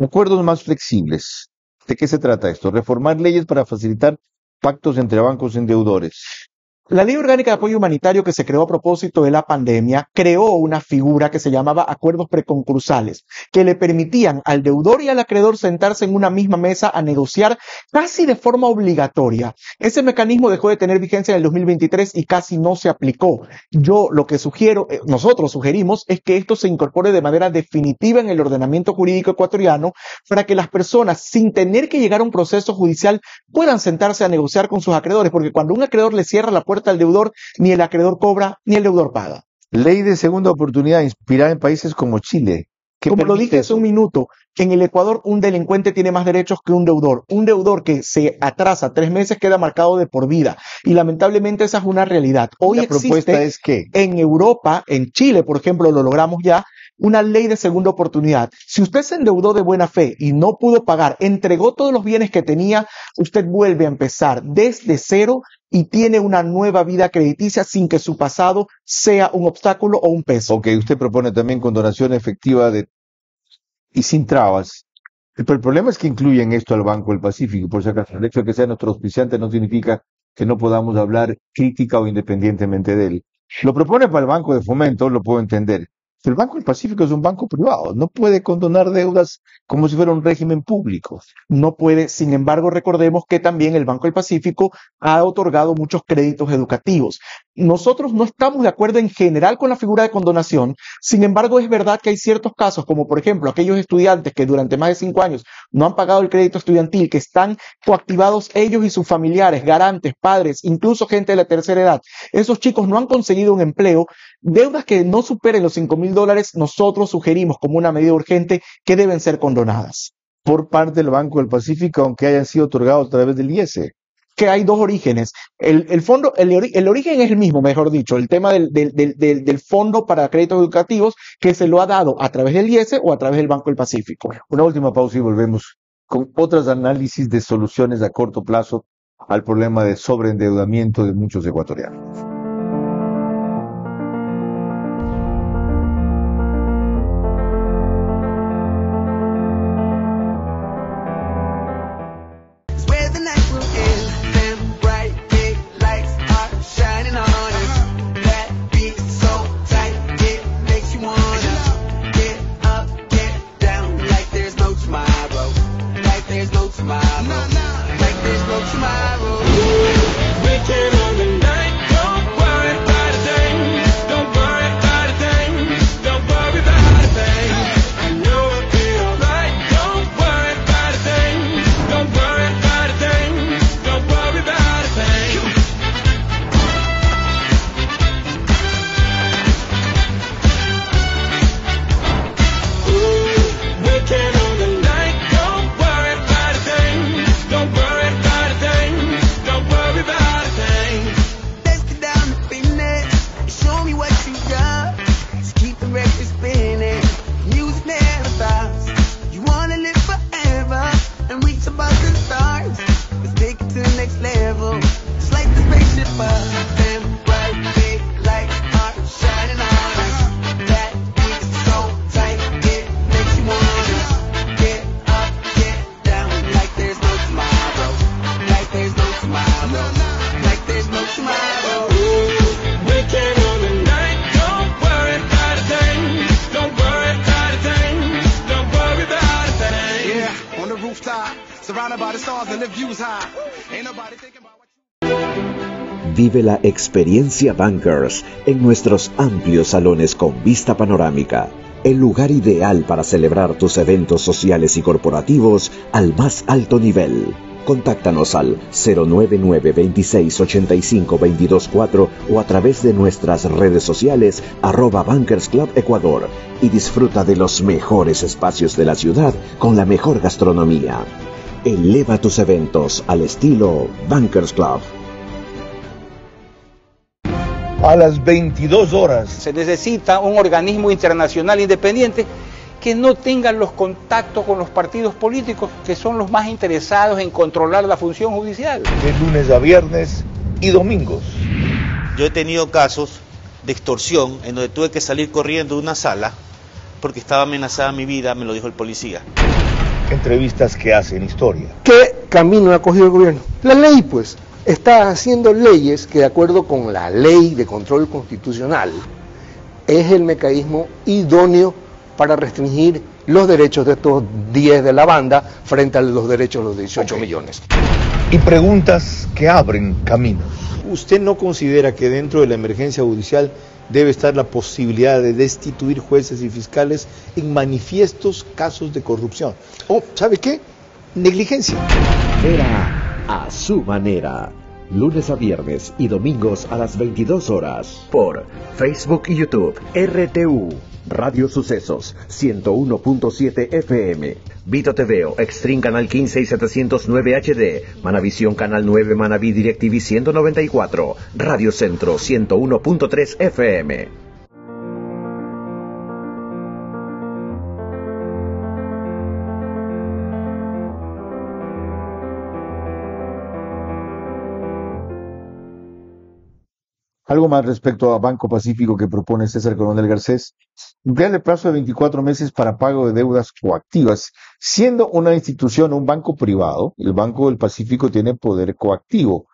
Acuerdos más flexibles. ¿De qué se trata esto? Reformar leyes para facilitar pactos entre bancos endeudores. La Ley Orgánica de Apoyo Humanitario que se creó a propósito de la pandemia creó una figura que se llamaba acuerdos preconcursales, que le permitían al deudor y al acreedor sentarse en una misma mesa a negociar casi de forma obligatoria. Ese mecanismo dejó de tener vigencia en el 2023 y casi no se aplicó. Yo lo que sugiero, nosotros sugerimos, es que esto se incorpore de manera definitiva en el ordenamiento jurídico ecuatoriano para que las personas, sin tener que llegar a un proceso judicial, puedan sentarse a negociar con sus acreedores, porque cuando un acreedor le cierra la puerta al deudor, ni el acreedor cobra, ni el deudor paga. Ley de segunda oportunidad inspirada en países como Chile. Como lo dije hace un minuto, en el Ecuador un delincuente tiene más derechos que un deudor. Un deudor que se atrasa 3 meses queda marcado de por vida. Y lamentablemente esa es una realidad. Hoy La propuesta existe es que en Europa, en Chile, por ejemplo, lo logramos ya, una ley de segunda oportunidad. Si usted se endeudó de buena fe y no pudo pagar, entregó todos los bienes que tenía, usted vuelve a empezar desde cero y tiene una nueva vida crediticia sin que su pasado sea un obstáculo o un peso. Ok, usted propone también condonación efectiva y sin trabas. Pero el problema es que incluyen esto al Banco del Pacífico, por si acaso. El hecho de que sea nuestro auspiciante no significa que no podamos hablar crítica o independientemente de él. Lo propone para el Banco de Fomento, lo puedo entender. Pero el Banco del Pacífico es un banco privado, no puede condonar deudas como si fuera un régimen público. No puede, sin embargo, recordemos que también el Banco del Pacífico ha otorgado muchos créditos educativos. Nosotros no estamos de acuerdo en general con la figura de condonación, sin embargo es verdad que hay ciertos casos, como por ejemplo aquellos estudiantes que durante más de 5 años no han pagado el crédito estudiantil, que están coactivados ellos y sus familiares, garantes, padres, incluso gente de la tercera edad. Esos chicos no han conseguido un empleo, deudas que no superen los $5,000, nosotros sugerimos como una medida urgente que deben ser condonadas. Por parte del Banco del Pacífico, aunque hayan sido otorgados a través del IES. Que hay dos orígenes. El fondo, el origen es el mismo, mejor dicho, el tema del fondo para créditos educativos que se lo ha dado a través del IES o a través del Banco del Pacífico. Una última pausa y volvemos con otros análisis de soluciones a corto plazo al problema de sobreendeudamiento de muchos ecuatorianos. Vive la experiencia Bankers en nuestros amplios salones con vista panorámica. El lugar ideal para celebrar tus eventos sociales y corporativos al más alto nivel. Contáctanos al 099-2685-224 o a través de nuestras redes sociales @Bankers Club Ecuador y disfruta de los mejores espacios de la ciudad con la mejor gastronomía. Eleva tus eventos al estilo Bankers Club. A las 22 horas. Se necesita un organismo internacional independiente que no tenga los contactos con los partidos políticos, que son los más interesados en controlar la función judicial. De lunes a viernes y domingos. Yo he tenido casos de extorsión en donde tuve que salir corriendo de una sala porque estaba amenazada mi vida, me lo dijo el policía. Entrevistas que hacen historia. ¿Qué camino ha cogido el gobierno? La ley, pues. Está haciendo leyes que, de acuerdo con la ley de control constitucional, es el mecanismo idóneo para restringir los derechos de estos 10 de la banda frente a los derechos de los 18 millones. Y preguntas que abren caminos. ¿Usted no considera que dentro de la emergencia judicial debe estar la posibilidad de destituir jueces y fiscales en manifiestos casos de corrupción? O, ¿sabe qué? Negligencia. Era a su manera. Lunes a viernes y domingos a las 22 horas. Por Facebook y YouTube. RTU. Radio Sucesos 101.7 FM. Vito TVO, Extreme Canal 15 y 709 HD. Manavisión Canal 9, Manaví DirecTV 194. Radio Centro 101.3 FM. Algo más respecto a Banco Pacífico que propone César Coronel Garcés. Ampliar el plazo de 24 meses para pago de deudas coactivas. Siendo una institución, un banco privado, el Banco del Pacífico tiene poder coactivo.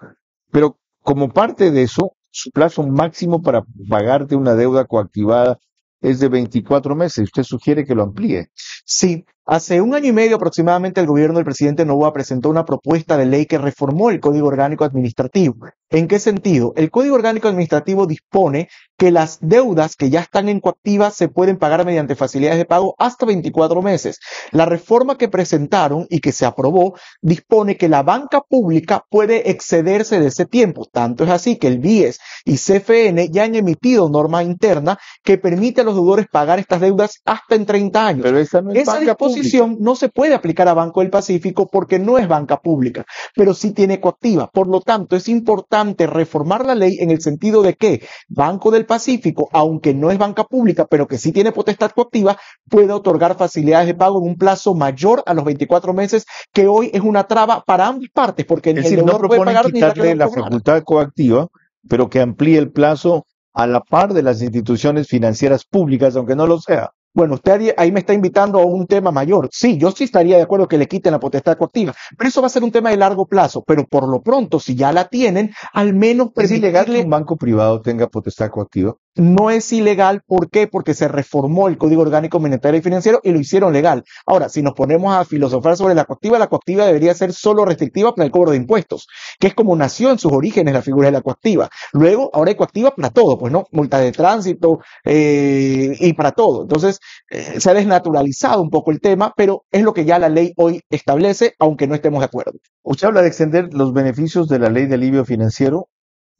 Pero como parte de eso, su plazo máximo para pagarte una deuda coactivada es de 24 meses. Usted sugiere que lo amplíe. Sí, hace 1 año y medio aproximadamente el gobierno del presidente Noboa presentó una propuesta de ley que reformó el Código Orgánico Administrativo. ¿En qué sentido? El Código Orgánico Administrativo dispone que las deudas que ya están en coactiva se pueden pagar mediante facilidades de pago hasta 24 meses. La reforma que presentaron y que se aprobó dispone que la banca pública puede excederse de ese tiempo. Tanto es así que el BIES y CFN ya han emitido norma interna que permite a los deudores pagar estas deudas hasta en 30 años. Pero esa no es Esa banca disposición no se puede aplicar a Banco del Pacífico porque no es banca pública, pero sí tiene coactiva. Por lo tanto, es importante reformar la ley en el sentido de que Banco del Pacífico, aunque no es banca pública, pero que sí tiene potestad coactiva, puede otorgar facilidades de pago en un plazo mayor a los 24 meses, que hoy es una traba para ambas partes, porque Es decir, no proponen quitarle la facultad coactiva, pero que amplíe el plazo a la par de las instituciones financieras públicas, aunque no lo sea. Bueno, usted ahí me está invitando a un tema mayor. Sí, yo sí estaría de acuerdo que le quiten la potestad coactiva, pero eso va a ser un tema de largo plazo. Pero por lo pronto, si ya la tienen, al menos ¿Es ilegal que un banco privado tenga potestad coactiva? No es ilegal, ¿por qué? Porque se reformó el Código Orgánico Monetario y Financiero y lo hicieron legal. Ahora, si nos ponemos a filosofar sobre la coactiva debería ser solo restrictiva para el cobro de impuestos, que es como nació en sus orígenes la figura de la coactiva. Luego, ahora hay coactiva para todo, pues no, multa de tránsito y para todo. Entonces, se ha desnaturalizado un poco el tema, pero es lo que ya la ley hoy establece, aunque no estemos de acuerdo. Usted habla de extender los beneficios de la ley de alivio financiero,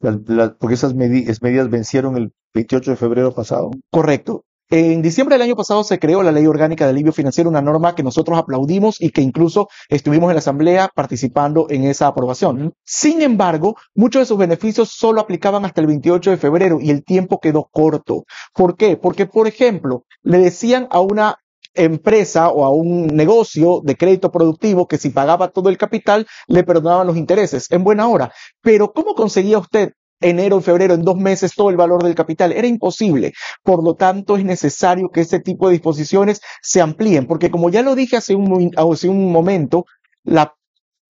porque esas medidas vencieron el 28 de febrero pasado. Correcto. En diciembre del año pasado se creó la Ley Orgánica de Alivio Financiero, una norma que nosotros aplaudimos y que incluso estuvimos en la Asamblea participando en esa aprobación. Sin embargo, muchos de sus beneficios solo aplicaban hasta el 28 de febrero y el tiempo quedó corto. ¿Por qué? Porque, por ejemplo, le decían a una empresa o a un negocio de crédito productivo que si pagaba todo el capital le perdonaban los intereses en buena hora. Pero ¿cómo conseguía usted enero y febrero, en 2 meses, todo el valor del capital? Era imposible. Por lo tanto, es necesario que ese tipo de disposiciones se amplíen, porque como ya lo dije hace un momento, la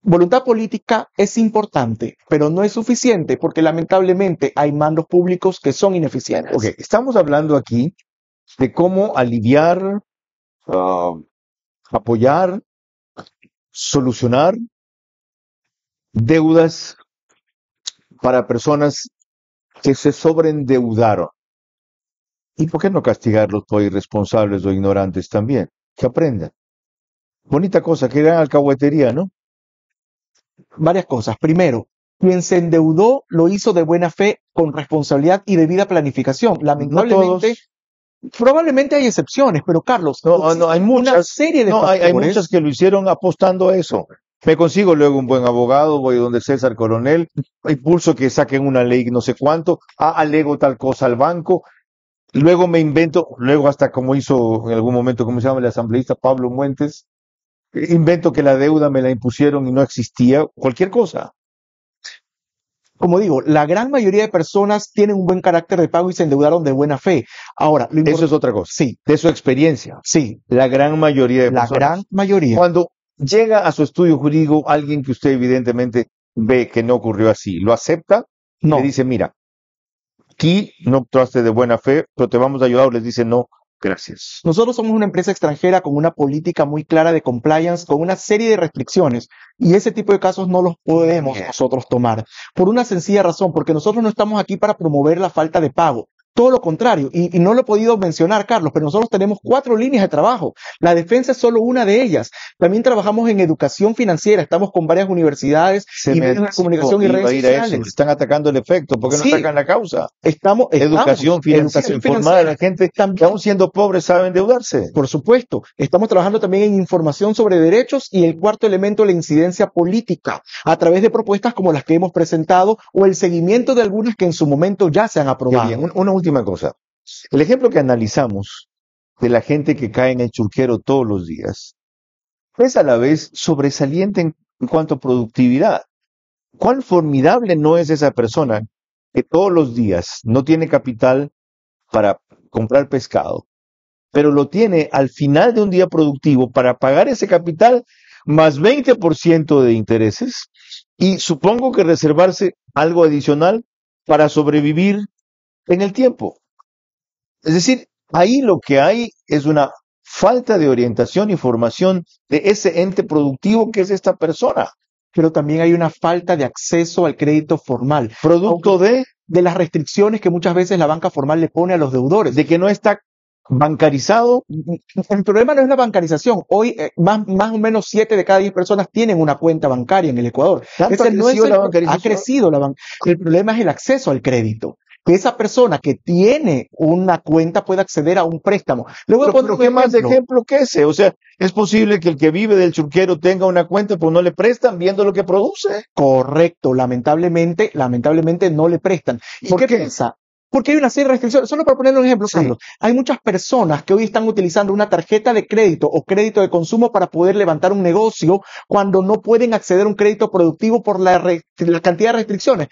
voluntad política es importante, pero no es suficiente, porque lamentablemente hay mandos públicos que son ineficientes. Ok, estamos hablando aquí de cómo aliviar, apoyar solucionar deudas para personas que se sobreendeudaron. ¿Y por qué no castigarlos por irresponsables o ignorantes también? Que aprendan. Bonita cosa, que gran alcahuetería, ¿no? Varias cosas. Primero, quien se endeudó lo hizo de buena fe, con responsabilidad y debida planificación. Lamentablemente, probablemente hay excepciones, pero Carlos, hay muchas, una serie de hay muchas que lo hicieron apostando a eso. Me consigo luego un buen abogado, voy donde César Coronel, impulso que saquen una ley no sé cuánto, alego tal cosa al banco, luego me invento, luego hasta como hizo en algún momento, ¿cómo se llama el asambleísta Pablo Muentes? Invento que la deuda me la impusieron y no existía, cualquier cosa. Como digo, la gran mayoría de personas tienen un buen carácter de pago y se endeudaron de buena fe. Ahora, eso es otra cosa. Sí. De su experiencia. Sí. La gran mayoría de personas. La gran mayoría. Cuando llega a su estudio jurídico alguien que usted evidentemente ve que no ocurrió así, ¿lo acepta? No. Le dice, mira, aquí no actuaste de buena fe, pero te vamos a ayudar, o les dice no. Gracias. Nosotros somos una empresa extranjera con una política muy clara de compliance, con una serie de restricciones, y ese tipo de casos no los podemos nosotros tomar, por una sencilla razón, porque nosotros no estamos aquí para promover la falta de pago. Todo lo contrario, y no lo he podido mencionar, Carlos, pero nosotros tenemos 4 líneas de trabajo. La defensa es solo una de ellas. También trabajamos en educación financiera, estamos con varias universidades y medios de comunicación y redes sociales. Están atacando el efecto, ¿por qué no atacan la causa? Estamos educación financiera, informar a la gente que aún siendo pobres sabe endeudarse. Por supuesto, estamos trabajando también en información sobre derechos y el cuarto elemento, la incidencia política, a través de propuestas como las que hemos presentado o el seguimiento de algunas que en su momento ya se han aprobado. Bien, una última cosa. El ejemplo que analizamos de la gente que cae en el churquero todos los días es a la vez sobresaliente en cuanto a productividad. ¿Cuán formidable no es esa persona que todos los días no tiene capital para comprar pescado, pero lo tiene al final de un día productivo para pagar ese capital más 20% de intereses y supongo que reservarse algo adicional para sobrevivir en el tiempo? Es decir, ahí lo que hay es una falta de orientación y formación de ese ente productivo que es esta persona. Pero también hay una falta de acceso al crédito formal. Producto de las restricciones que muchas veces la banca formal le pone a los deudores. De que no está bancarizado. El problema no es la bancarización. Hoy más o menos 7 de cada 10 personas tienen una cuenta bancaria en el Ecuador. Ese no es la bancarización. Ha crecido la bancarización. El problema es el acceso al crédito. Que esa persona que tiene una cuenta pueda acceder a un préstamo. Pero ¿qué más de ejemplo que ese? O sea, es posible que el que vive del churquero tenga una cuenta, pero no le prestan viendo lo que produce. Correcto, lamentablemente no le prestan. ¿Y qué piensa? Porque hay una serie de restricciones. Solo para poner un ejemplo, Carlos, hay muchas personas que hoy están utilizando una tarjeta de crédito o crédito de consumo para poder levantar un negocio cuando no pueden acceder a un crédito productivo por la cantidad de restricciones.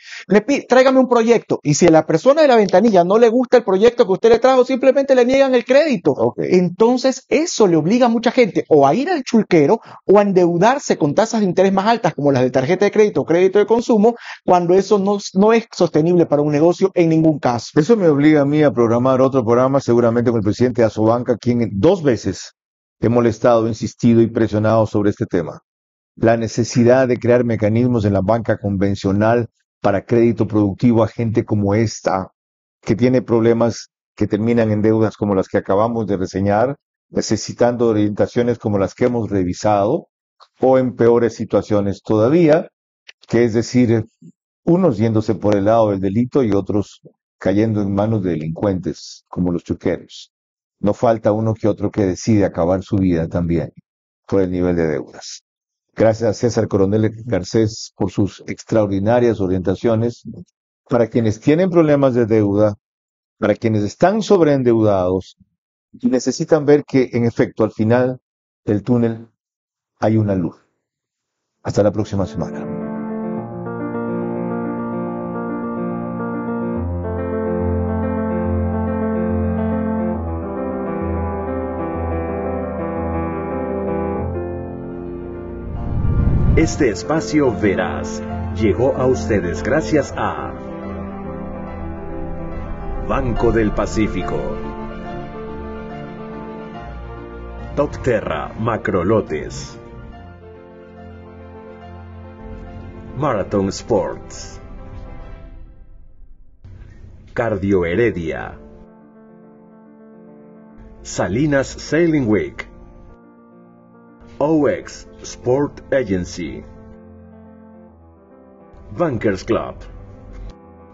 Tráigame un proyecto y si a la persona de la ventanilla no le gusta el proyecto que usted le trajo, simplemente le niegan el crédito. Entonces eso le obliga a mucha gente o a ir al chulquero o a endeudarse con tasas de interés más altas como las de tarjeta de crédito o crédito de consumo cuando eso no es sostenible para un negocio en ningún caso. Eso me obliga a mí a programar otro programa, seguramente con el presidente de Asobanca, quien 2 veces he molestado, insistido y presionado sobre este tema. La necesidad de crear mecanismos en la banca convencional para crédito productivo a gente como esta, que tiene problemas que terminan en deudas como las que acabamos de reseñar, necesitando orientaciones como las que hemos revisado, o en peores situaciones todavía, que es decir, unos yéndose por el lado del delito y otros cayendo en manos de delincuentes como los churqueros. No falta uno que otro que decide acabar su vida también por el nivel de deudas. Gracias a César Coronel Garcés por sus extraordinarias orientaciones para quienes tienen problemas de deuda, para quienes están sobreendeudados y necesitan ver que en efecto al final del túnel hay una luz. Hasta la próxima semana. Este espacio Veraz llegó a ustedes gracias a Banco del Pacífico, Top Terra Macrolotes, Marathon Sports. Cardio Heredia. Salinas Sailing Week. OX Sport Agency. Bankers Club.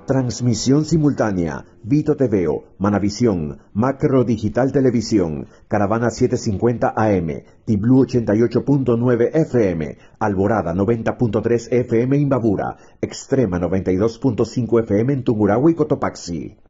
Transmisión simultánea, Vito TVO, Manavisión, Macro Digital Televisión, Caravana 750 AM, Tiblu 88.9 FM, Alborada 90.3 FM Imbabura, Extrema 92.5 FM en Tungurahua y Cotopaxi.